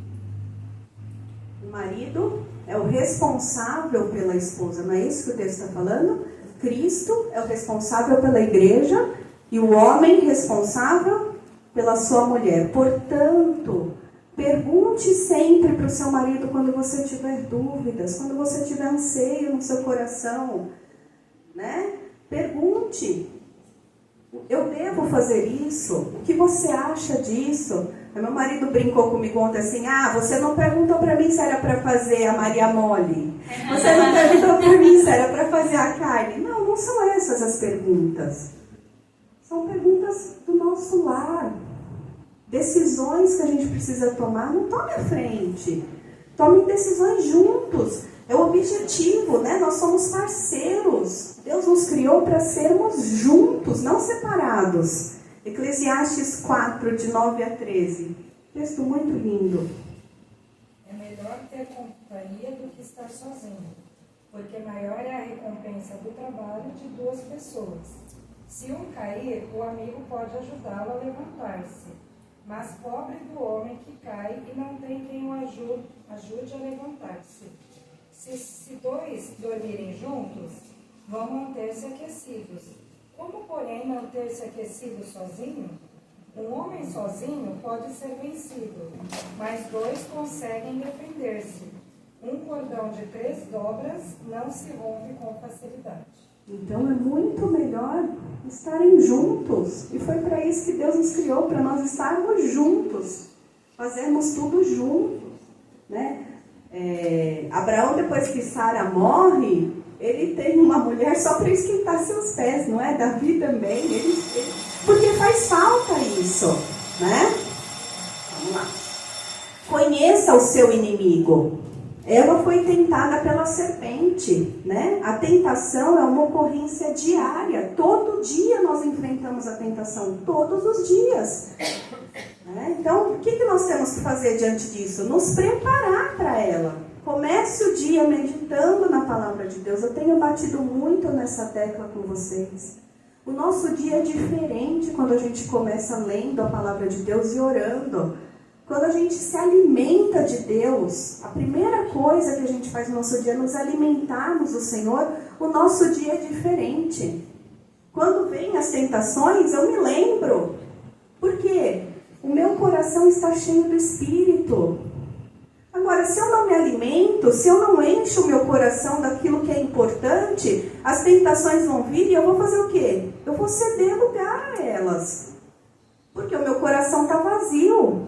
O marido é o responsável pela esposa, não é isso que o texto está falando? Cristo é o responsável pela igreja e o homem responsável pela sua mulher. Portanto, pergunte sempre para o seu marido quando você tiver dúvidas, quando você tiver anseio no seu coração, né? Pergunte: eu devo fazer isso? O que você acha disso? Meu marido brincou comigo ontem assim: você não perguntou para mim se era para fazer a Maria Mole. Você não perguntou para mim se era para fazer a carne. Não, não são essas as perguntas. São perguntas do nosso lar. Decisões que a gente precisa tomar, não tome à frente. Tomem decisões juntos. É o objetivo, né? Nós somos parceiros. Deus nos criou para sermos juntos, não separados. Eclesiastes 4, de 9 a 13. Texto muito lindo. É melhor ter companhia do que estar sozinho, porque maior é a recompensa do trabalho de duas pessoas. Se um cair, o amigo pode ajudá-lo a levantar-se. Mas pobre do homem que cai e não tem quem o ajude a levantar-se. Se dois dormirem juntos, vão manter-se aquecidos. Como, porém, manter-se aquecido sozinho? Um homem sozinho pode ser vencido, mas dois conseguem defender-se. Um cordão de 3 dobras não se rompe com facilidade. Então é muito melhor estarem juntos. E foi para isso que Deus nos criou, para nós estarmos juntos. Fazermos tudo juntos, né? Abraão, depois que Sara morre, ele tem uma mulher só para esquentar seus pés, não é? Davi também, porque faz falta isso, né? Vamos lá. Conheça o seu inimigo. Ela foi tentada pela serpente, né? A tentação é uma ocorrência diária. Todo dia nós enfrentamos a tentação, todos os dias. Né? Então, o que nós temos que fazer diante disso? Nos preparar para ela. Comece o dia meditando na palavra de Deus. Eu tenho batido muito nessa tecla com vocês. O nosso dia é diferente quando a gente começa lendo a palavra de Deus e orando. Quando a gente se alimenta de Deus, a primeira coisa que a gente faz no nosso dia é nos alimentarmos do Senhor, o nosso dia é diferente. Quando vêm as tentações, eu me lembro. Por quê? O meu coração está cheio do Espírito. Agora, se eu não me alimento, se eu não encho o meu coração daquilo que é importante, as tentações vão vir e eu vou fazer o quê? Eu vou ceder lugar a elas. Porque o meu coração está vazio.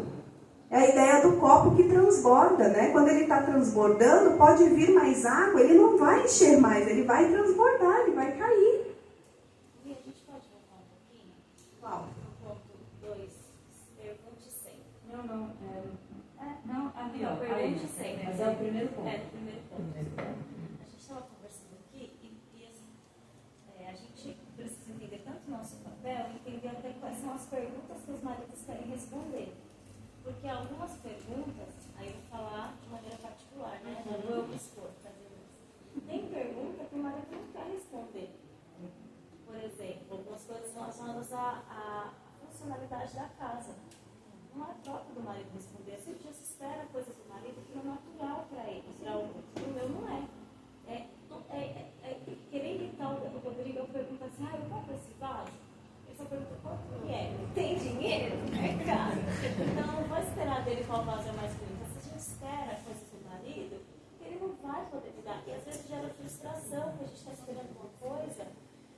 É a ideia do copo que transborda, né? Quando ele está transbordando, pode vir mais água, ele não vai encher mais, ele vai transbordar, ele vai cair. E a gente pode voltar um pouquinho? Qual? No ponto 2, pergunte sempre. Não, Ali, ó, pergunte sempre. Mas é o primeiro ponto. O primeiro ponto. A gente estava conversando aqui e assim, a gente precisa entender tanto o nosso papel, entender até quais são as perguntas que os maridos querem responder. Porque algumas perguntas, aí eu vou falar de maneira particular, né? Não vou eu me expor, tem pergunta que o marido não quer responder. Por exemplo, algumas coisas relacionadas à funcionalidade da casa. Não é próprio do marido responder. Se já se espera coisas do marido que é natural para ele, para o meu não é. Querendo então, o Rodrigo pergunta assim, eu compro esse vaso? Ele só pergunta quanto que é. Tem dinheiro? É caro. Então não vou esperar dele qual vaso é mais bonito. Se a gente espera coisas do marido, ele não vai poder me dar. E às vezes gera frustração, porque a gente está esperando uma coisa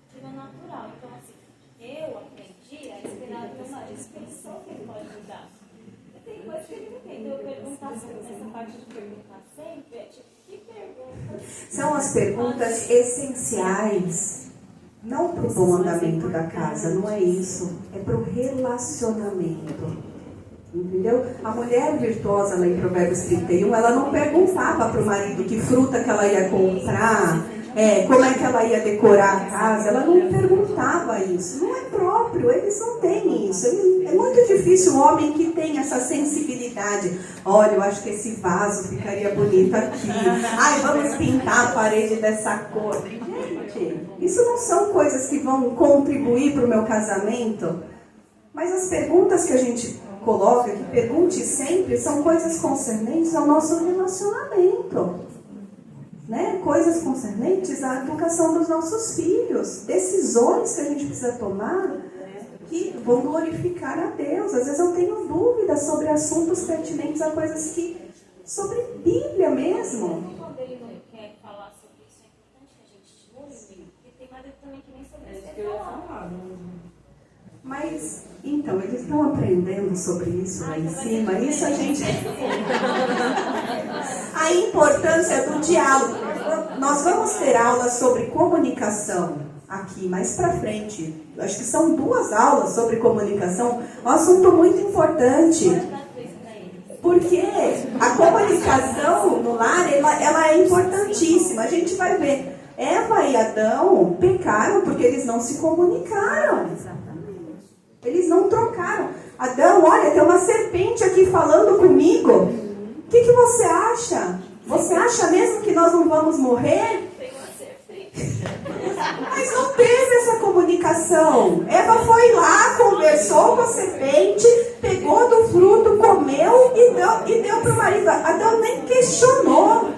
que não é natural. Então assim, eu aprendi a esperar do meu marido pensou que ele pode me dar. Tem coisa que ele não tem. Então eu perguntar sempre, nessa parte de perguntar sempre, que perguntas... São as perguntas essenciais. Não para o bom andamento da casa, não é isso. É para o relacionamento. Entendeu? A mulher virtuosa lá em Provérbios 31, ela não perguntava para o marido que fruta que ela ia comprar, como é que ela ia decorar a casa. Ela não perguntava isso. Não é próprio, eles não têm isso. É muito difícil um homem que tem essa sensibilidade. Olha, eu acho que esse vaso ficaria bonito aqui. Ai, vamos pintar a parede dessa cor. Gente, isso não são coisas que vão contribuir para o meu casamento. Mas as perguntas que a gente coloca, que pergunte sempre, são coisas concernentes ao nosso relacionamento. Né? Coisas concernentes à educação dos nossos filhos. Decisões que a gente precisa tomar que vão glorificar a Deus. Às vezes eu tenho dúvidas sobre assuntos pertinentes a coisas que... sobre Bíblia mesmo. Quando ele não quer falar sobre isso, é importante que a gente estimule, porque tem marido também que nem sobre isso quer falar. Mas, então, eles estão aprendendo sobre isso lá em cima. Isso a gente... A importância do diálogo. Nós vamos ter aulas sobre comunicação aqui mais pra frente. Acho que são 2 aulas sobre comunicação. Um assunto muito importante. Porque a comunicação no lar, ela é importantíssima. A gente vai ver. Eva e Adão pecaram porque eles não se comunicaram. Eles não trocaram. Adão, olha, tem uma serpente aqui falando comigo. O que você acha? Você acha mesmo que nós não vamos morrer? Tem uma serpente. Mas não teve essa comunicação. explicação. Eva foi lá, conversou com a serpente, pegou do fruto, comeu e deu para o marido. Adão nem questionou.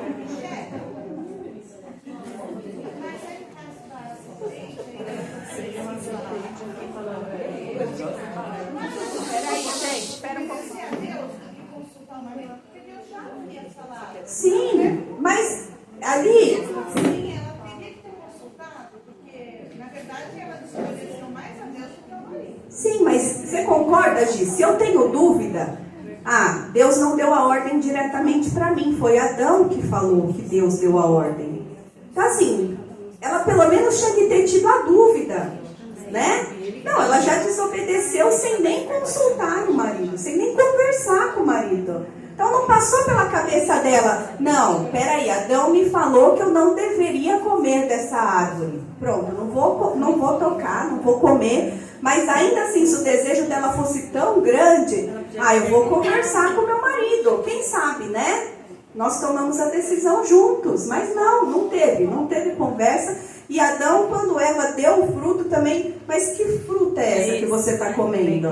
Sim, mas ali... Sim, ela teria que ter consultado, porque, na verdade, ela desobedeceu mais a Deus do que ao marido. Sim, mas você concorda, Gi? Se eu tenho dúvida, Deus não deu a ordem diretamente para mim, foi Adão que falou que Deus deu a ordem. Então, assim, ela pelo menos tinha que ter tido a dúvida, né? Não, ela já desobedeceu sem nem consultar o marido, sem nem conversar com o marido. Então não passou pela cabeça dela, não, peraí, Adão me falou que eu não deveria comer dessa árvore. Pronto, não vou tocar, não vou comer, mas ainda assim, se o desejo dela fosse tão grande, eu vou conversar com meu marido, quem sabe, né? Nós tomamos a decisão juntos, mas não teve conversa. E Adão, quando Eva deu o fruto também, mas que fruta é essa que você está comendo?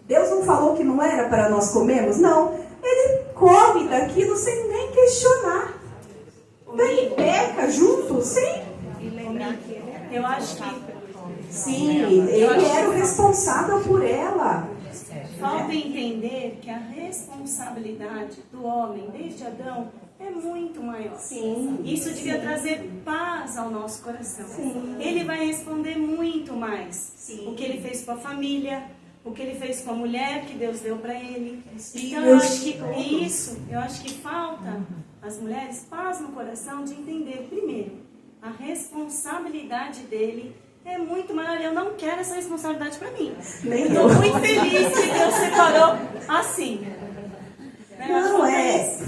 Deus não falou que não era para nós comermos? Não. Ele come daquilo sem nem questionar. Então ele peca junto, sem... Eu acho que... Sim, ele era o responsável por ela. Falta entender que a responsabilidade do homem, desde Adão, é muito maior. Sim. Isso devia trazer paz ao nosso coração. Sim. Ele vai responder muito mais. Sim. O que ele fez com a família, o que ele fez com a mulher que Deus deu para ele. Sim, então eu acho que falta às mulheres paz no coração de entender, primeiro, a responsabilidade dele é muito maior. Eu não quero essa responsabilidade para mim. Estou muito feliz que Deus separou assim.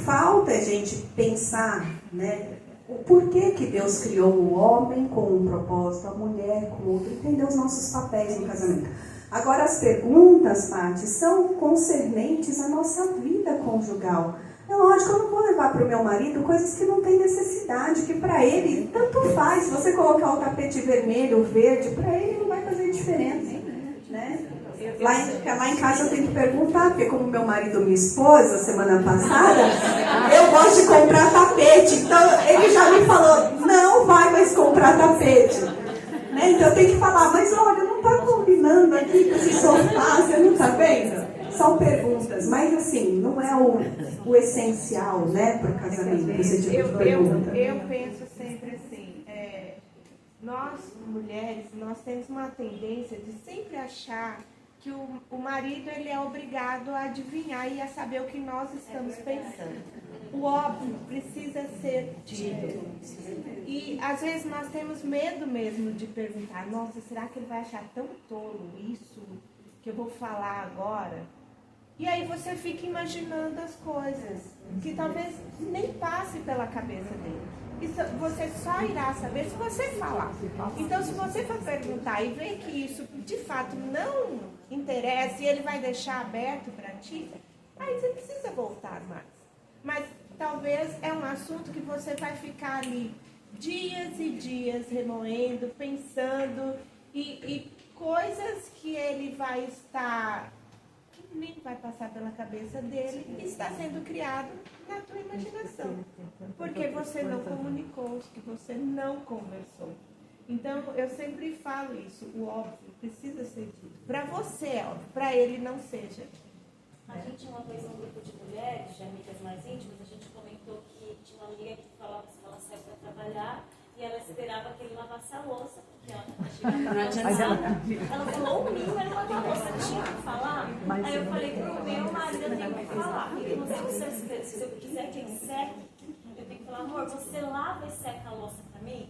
Falta a gente pensar, né? O porquê que Deus criou o homem com um propósito, a mulher com outro, entender os nossos papéis no casamento. Agora, as perguntas, Paty, são concernentes à nossa vida conjugal. É lógico, eu não vou levar para o meu marido coisas que não tem necessidade, que para ele tanto faz. Se você colocar o tapete vermelho ou verde, para ele não vai fazer diferença, né? Lá em casa eu tenho que perguntar, porque como meu marido me expôs a semana passada, eu gosto de comprar tapete. Então ele já me falou, não vai mais comprar tapete. Né? Então eu tenho que falar, mas olha, não está combinando aqui com esse sofá, você não está vendo? São perguntas, mas assim, não é o essencial, né, para o casamento, esse tipo de pergunta. Eu penso sempre assim, nós mulheres, nós temos uma tendência de sempre achar que o marido ele é obrigado a adivinhar e a saber o que nós estamos pensando. O óbvio precisa ser dito. E às vezes nós temos medo mesmo de perguntar, nossa, será que ele vai achar tão tolo isso que eu vou falar agora? E aí você fica imaginando as coisas que talvez nem passe pela cabeça dele. Isso você só irá saber se você falar. Então, se você for perguntar e ver que isso de fato não interessa e ele vai deixar aberto para ti, aí você precisa voltar mais. Mas talvez é um assunto que você vai ficar ali dias e dias remoendo, pensando e coisas que ele vai estar... nem vai passar pela cabeça dele e está sendo criado na tua imaginação. Porque você não comunicou, que você não conversou. Então, eu sempre falo isso, o óbvio precisa ser dito. Para você é óbvio, para ele não seja. A gente, uma vez, um grupo de mulheres, de amigas mais íntimas, a gente comentou que tinha uma amiga que falava que ela saiu para trabalhar e ela esperava que ele lavasse a louça, porque ela chegava. Ela falou, o mínimo ele lavava a louça, tinha que falar. Aí eu falei, pro meu marido eu tenho que falar. Se eu quiser que ele seque, eu tenho que falar, amor, você lava e seca a louça pra mim?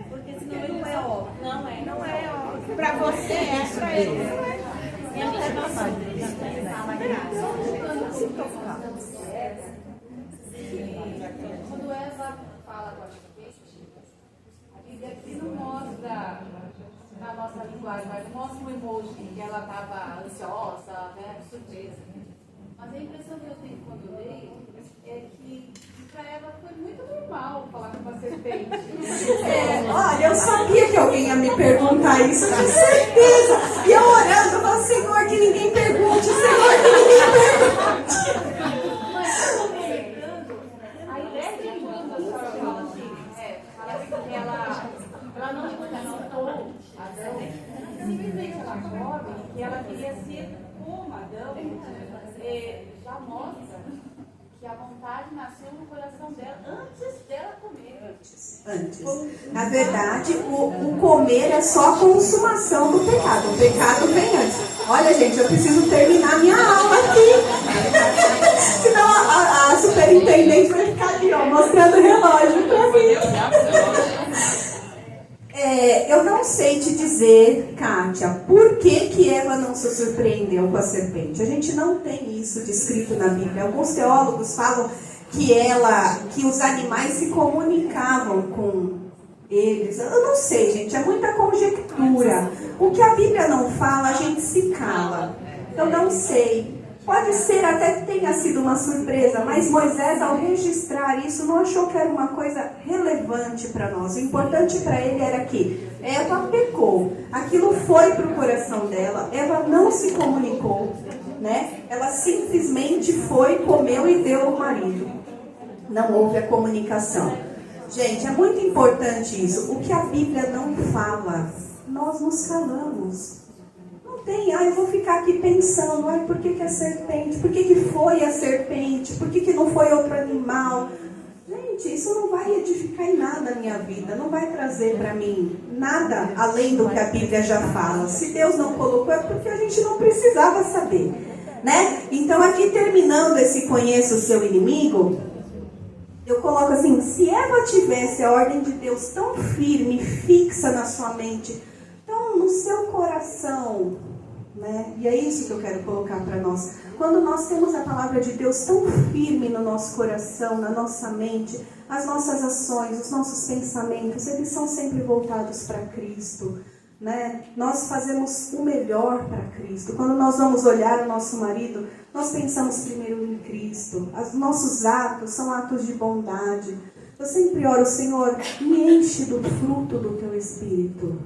Porque senão ele não é óbvio. Não é óbvio. Pra você é, pra ele não é. E a gente passou. Quando Eva fala com a gente, a Bíblia aqui não mostra na nossa linguagem, mas mostra um emoji que ela estava ansiosa, né, surpresa. Mas a impressão que eu tenho quando eu leio é que para ela foi muito normal falar com uma serpente. Olha, eu sabia que alguém ia me perguntar isso, eu tinha certeza. E eu orando, eu falo, Senhor, que ninguém pergunte, Senhor, que ninguém pergunte. A ideia de quando a senhora fala assim, ela não contou Adão, simplesmente ela jovem, que ela queria ser como Adão, já mostra que a vontade nasceu no coração dela antes dela comer. Antes. Na verdade, o comer é só a consumação do pecado. O pecado vem antes. Olha, gente, eu preciso terminar minha aula aqui. Senão a superintendente vai ficar aqui, ó, mostrando o relógio pra mim. Eu não sei te dizer, Kátia, por que Eva não se surpreendeu com a serpente. A gente não tem isso descrito na Bíblia. Alguns teólogos falam que os animais se comunicavam com eles. Eu não sei, gente, é muita conjectura. O que a Bíblia não fala, a gente se cala. Eu não sei. Pode ser até que tenha sido uma surpresa, mas Moisés, ao registrar isso, não achou que era uma coisa relevante para nós. O importante para ele era que Eva pecou. Aquilo foi para o coração dela. Eva não se comunicou, né? Ela simplesmente foi, comeu e deu ao marido. Não houve a comunicação. Gente, é muito importante isso. O que a Bíblia não fala, nós nos calamos. Não tem, eu vou ficar aqui pensando, por que a serpente? Por que foi a serpente? Por que não foi outro animal? Gente, isso não vai edificar em nada a minha vida. Não vai trazer para mim nada além do que a Bíblia já fala. Se Deus não colocou, é porque a gente não precisava saber, né? Então, aqui terminando esse conheça o seu inimigo, eu coloco assim, se Eva tivesse a ordem de Deus tão firme, fixa na sua mente, tão no seu coração, né? E é isso que eu quero colocar para nós. Quando nós temos a palavra de Deus tão firme no nosso coração, na nossa mente, as nossas ações, os nossos pensamentos, eles são sempre voltados para Cristo, né? Nós fazemos o melhor para Cristo. Quando nós vamos olhar o nosso marido, nós pensamos primeiro em Cristo. Os nossos atos são atos de bondade. Eu sempre oro, Senhor, me enche do fruto do Teu Espírito.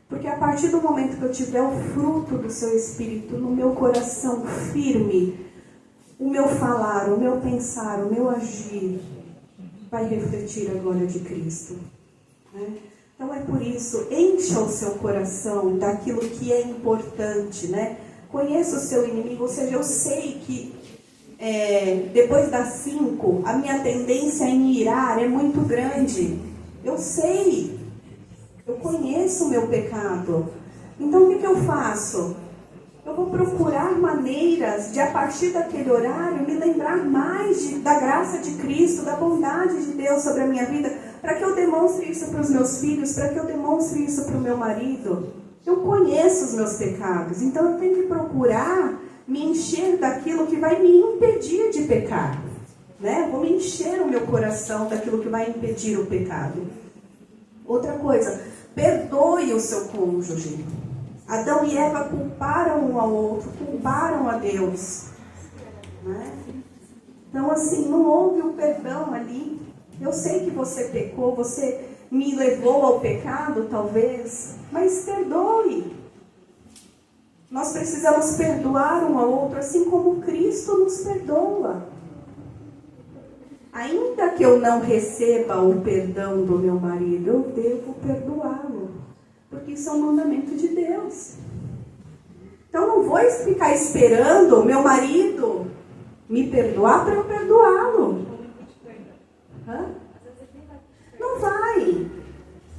Porque a partir do momento que eu tiver o fruto do Seu Espírito no meu coração firme, o meu falar, o meu pensar, o meu agir vai refletir a glória de Cristo, né? Então é por isso, encha o seu coração daquilo que é importante, né? Conheça o seu inimigo, ou seja, eu sei que depois das 5, a minha tendência em irar é muito grande. Eu sei, eu conheço o meu pecado. Então o que eu faço? Eu vou procurar maneiras de, a partir daquele horário, me lembrar mais da graça de Cristo, da bondade de Deus sobre a minha vida, para que eu demonstre isso para os meus filhos, para que eu demonstre isso para o meu marido. Eu conheço os meus pecados, então eu tenho que procurar me encher daquilo que vai me impedir de pecar, né? Vou me encher o meu coração daquilo que vai impedir o pecado. Outra coisa, perdoe o seu cônjuge. Adão e Eva culparam um ao outro, culparam a Deus, né? Então assim, não houve o perdão ali. Eu sei que você pecou, você me levou ao pecado, talvez, mas perdoe. Nós precisamos perdoar um ao outro, assim como Cristo nos perdoa. Ainda que eu não receba o perdão do meu marido, eu devo perdoá-lo, porque isso é um mandamento de Deus. Então não vou ficar esperando o meu marido me perdoar para eu perdoá-lo. Não vai.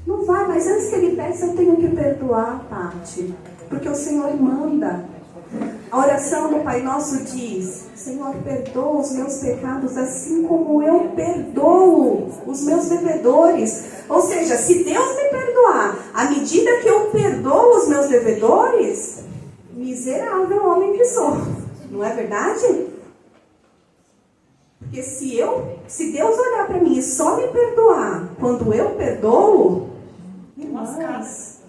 Não vai, mas antes que ele peça, eu tenho que perdoar, Pati. Porque o Senhor manda. A oração do Pai Nosso diz: Senhor, perdoa os meus pecados assim como eu perdoo os meus devedores. Ou seja, se Deus me perdoar à medida que eu perdoo os meus devedores, miserável homem que sou. Não é verdade? Porque se Deus olhar para mim e só me perdoar quando eu perdoo, irmãs,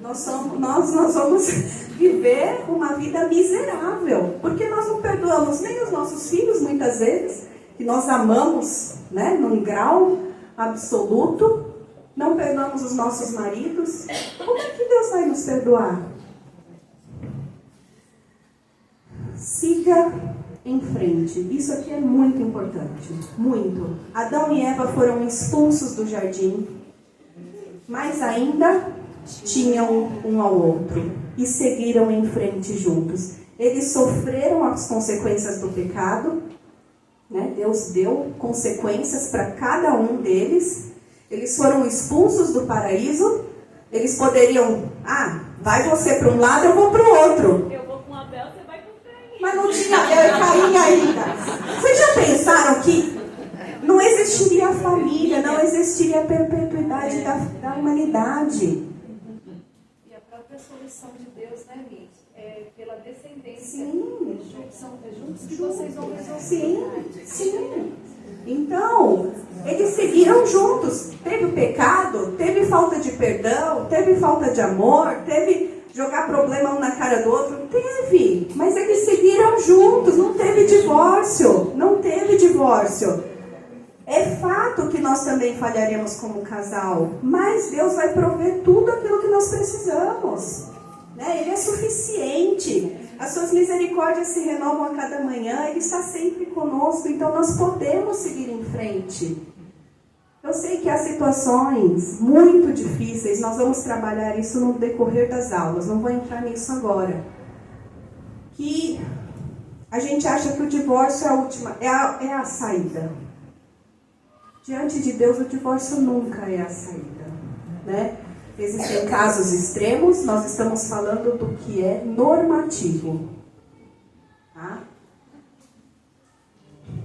nós vamos viver uma vida miserável. Porque nós não perdoamos nem os nossos filhos, muitas vezes, que nós amamos, né, num grau absoluto. Não perdoamos os nossos maridos? Como é que Deus vai nos perdoar? Siga em frente. Isso aqui é muito importante. Muito. Adão e Eva foram expulsos do jardim, mas ainda tinham um ao outro e seguiram em frente juntos. Eles sofreram as consequências do pecado, né? Deus deu consequências para cada um deles. Eles foram expulsos do paraíso. Eles poderiam, vai você para um lado, eu vou para o outro. Eu vou com Abel, você vai com Caim. Mas não tinha Abel e Caim ainda. Vocês já pensaram que não existiria a família, não existiria a perpetuidade da humanidade? E a própria solução de Deus, né, Mitch? É pela descendência. Sim. Juntos que vocês vão resolver. Sim. Então, eles seguiram juntos. Teve o pecado, teve falta de perdão, teve falta de amor, teve jogar problema um na cara do outro. Teve, mas eles seguiram juntos, não teve divórcio. Não teve divórcio. É fato que nós também falharemos como casal, mas Deus vai prover tudo aquilo que nós precisamos. Né? Ele é suficiente. As suas misericórdias se renovam a cada manhã. Ele está sempre conosco. Então nós podemos seguir em frente. Eu sei que há situações muito difíceis. Nós vamos trabalhar isso no decorrer das aulas. Não vou entrar nisso agora. Que a gente acha que o divórcio é a última, é a saída. Diante de Deus, o divórcio nunca é a saída. Né? Existem casos extremos, nós estamos falando do que é normativo. Tá?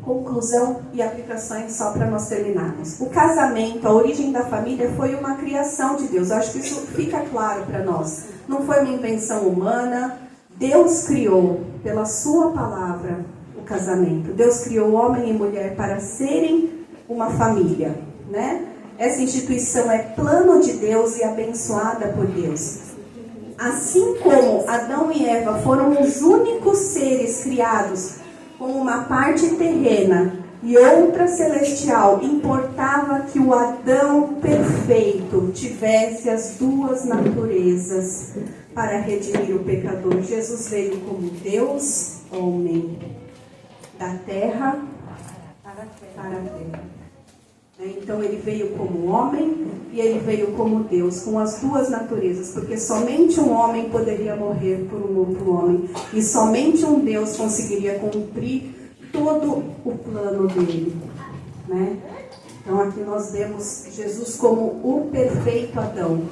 Conclusão e aplicações só para nós terminarmos. O casamento, a origem da família foi uma criação de Deus. Eu acho que isso fica claro para nós. Não foi uma invenção humana. Deus criou, pela sua palavra, o casamento. Deus criou homem e mulher para serem uma família, né? Essa instituição é plano de Deus e abençoada por Deus. Assim como Adão e Eva foram os únicos seres criados com uma parte terrena e outra celestial, importava que o Adão perfeito tivesse as duas naturezas para redimir o pecador. Jesus veio como Deus, homem, da terra para a terra. Então ele veio como homem e ele veio como Deus, com as duas naturezas, porque somente um homem poderia morrer por um outro homem e somente um Deus conseguiria cumprir todo o plano dele, né? Então aqui nós vemos Jesus como o perfeito Adão.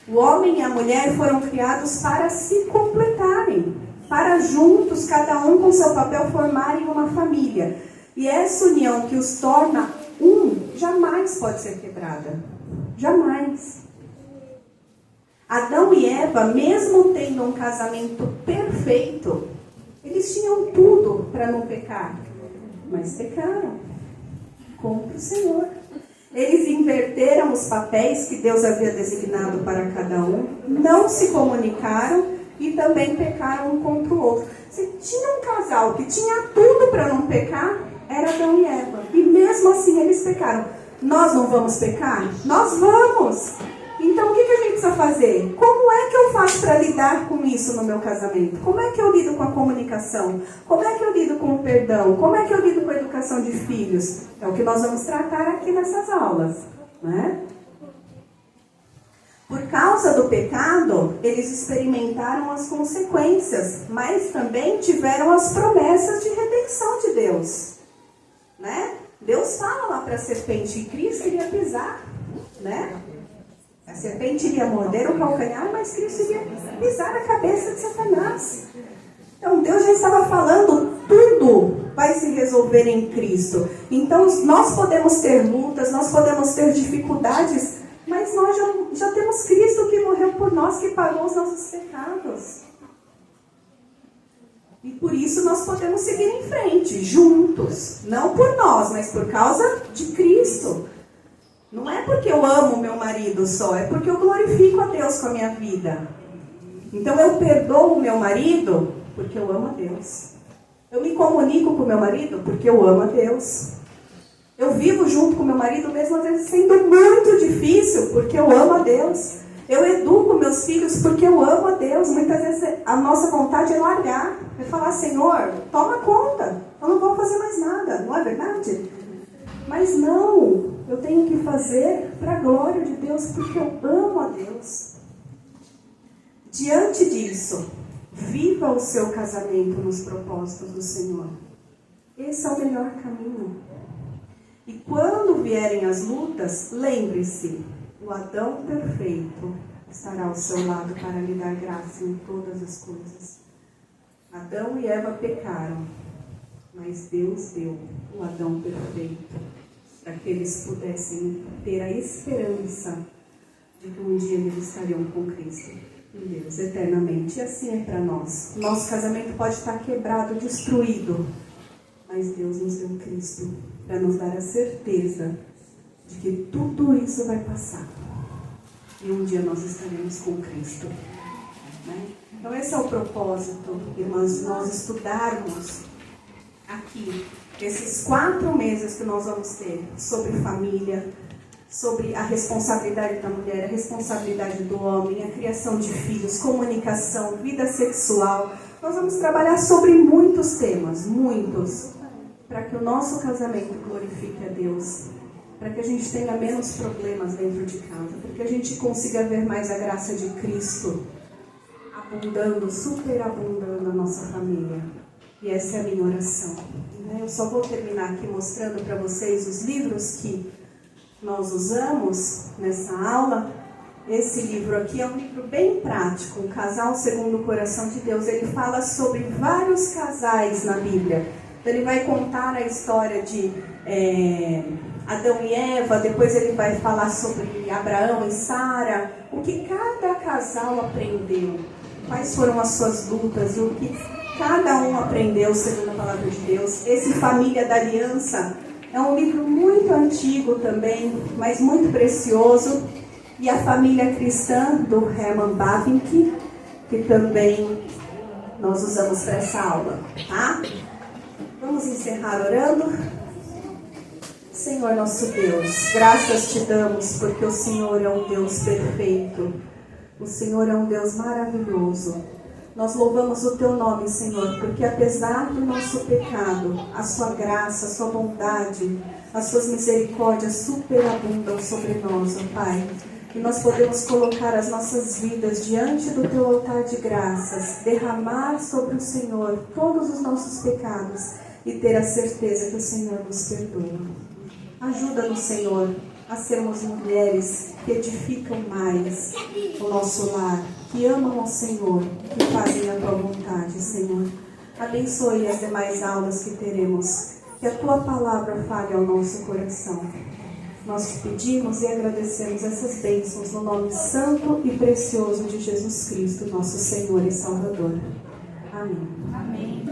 O homem e a mulher foram criados para se completarem, para juntos, cada um com seu papel, formarem uma família. E essa união que os torna jamais pode ser quebrada. Jamais. Adão e Eva, mesmo tendo um casamento perfeito, eles tinham tudo para não pecar, mas pecaram contra o Senhor. Eles inverteram os papéis que Deus havia designado para cada um, não se comunicaram e também pecaram um contra o outro. Se tinha um casal que tinha tudo para não pecar, era Adão e Eva. E mesmo assim eles pecaram. Nós não vamos pecar? Nós vamos! Então o que a gente precisa fazer? Como é que eu faço para lidar com isso no meu casamento? Como é que eu lido com a comunicação? Como é que eu lido com o perdão? Como é que eu lido com a educação de filhos? É o que nós vamos tratar aqui nessas aulas, né? Por causa do pecado, eles experimentaram as consequências, mas também tiveram as promessas de redenção de Deus, né? Deus fala lá para a serpente que Cristo iria pisar, né? A serpente iria morder o calcanhar, mas Cristo iria pisar a cabeça de Satanás. Então Deus já estava falando, tudo vai se resolver em Cristo. Então nós podemos ter lutas, nós podemos ter dificuldades, mas nós já temos Cristo que morreu por nós, que pagou os nossos pecados. E por isso nós podemos seguir em frente, juntos. Não por nós, mas por causa de Cristo. Não é porque eu amo meu marido só, é porque eu glorifico a Deus com a minha vida. Então eu perdoo o meu marido porque eu amo a Deus. Eu me comunico com o meu marido porque eu amo a Deus. Eu vivo junto com meu marido, mesmo às vezes sendo muito difícil, porque eu amo a Deus. Eu educo meus filhos porque eu amo a Deus. Muitas vezes a nossa vontade é largar, é falar, Senhor, toma conta, eu não vou fazer mais nada, não é verdade? Mas não, eu tenho que fazer para a glória de Deus, porque eu amo a Deus. Diante disso, viva o seu casamento nos propósitos do Senhor. Esse é o melhor caminho. E quando vierem as lutas, lembre-se, o Adão perfeito estará ao seu lado para lhe dar graça em todas as coisas. Adão e Eva pecaram, mas Deus deu o Adão perfeito para que eles pudessem ter a esperança de que um dia eles estariam com Cristo em Deus eternamente. E assim é para nós. Nosso casamento pode estar quebrado, destruído, mas Deus nos deu Cristo para nos dar a certeza de que tudo isso vai passar. E um dia nós estaremos com Cristo. Né? Então esse é o propósito, irmãs, de nós estudarmos aqui, esses 4 meses que nós vamos ter sobre família, sobre a responsabilidade da mulher, a responsabilidade do homem, a criação de filhos, comunicação, vida sexual. Nós vamos trabalhar sobre muitos temas, muitos, para que o nosso casamento glorifique a Deus, para que a gente tenha menos problemas dentro de casa, para que a gente consiga ver mais a graça de Cristo abundando, superabundando na nossa família. E essa é a minha oração. Eu só vou terminar aqui mostrando para vocês os livros que nós usamos nessa aula. Esse livro aqui é um livro bem prático, O Casal Segundo o Coração de Deus. Ele fala sobre vários casais na Bíblia. Ele vai contar a história de Adão e Eva, depois ele vai falar sobre Abraão e Sara, o que cada casal aprendeu, quais foram as suas lutas e o que cada um aprendeu segundo a palavra de Deus. Esse Família da Aliança é um livro muito antigo também, mas muito precioso. E a Família Cristã, do Herman Bavinck, que também nós usamos para essa aula, tá? Vamos encerrar orando. Senhor nosso Deus, graças te damos porque o Senhor é um Deus perfeito. O Senhor é um Deus maravilhoso. Nós louvamos o teu nome, Senhor, porque apesar do nosso pecado, a sua graça, a sua bondade, as suas misericórdias superabundam sobre nós, ó Pai. E nós podemos colocar as nossas vidas diante do teu altar de graças, derramar sobre o Senhor todos os nossos pecados e ter a certeza que o Senhor nos perdoa. Ajuda-nos, Senhor, a sermos mulheres que edificam mais o nosso lar, que amam ao Senhor, que fazem a tua vontade, Senhor. Abençoe as demais aulas que teremos, que a tua palavra fale ao nosso coração. Nós te pedimos e agradecemos essas bênçãos no nome santo e precioso de Jesus Cristo, nosso Senhor e Salvador. Amém. Amém.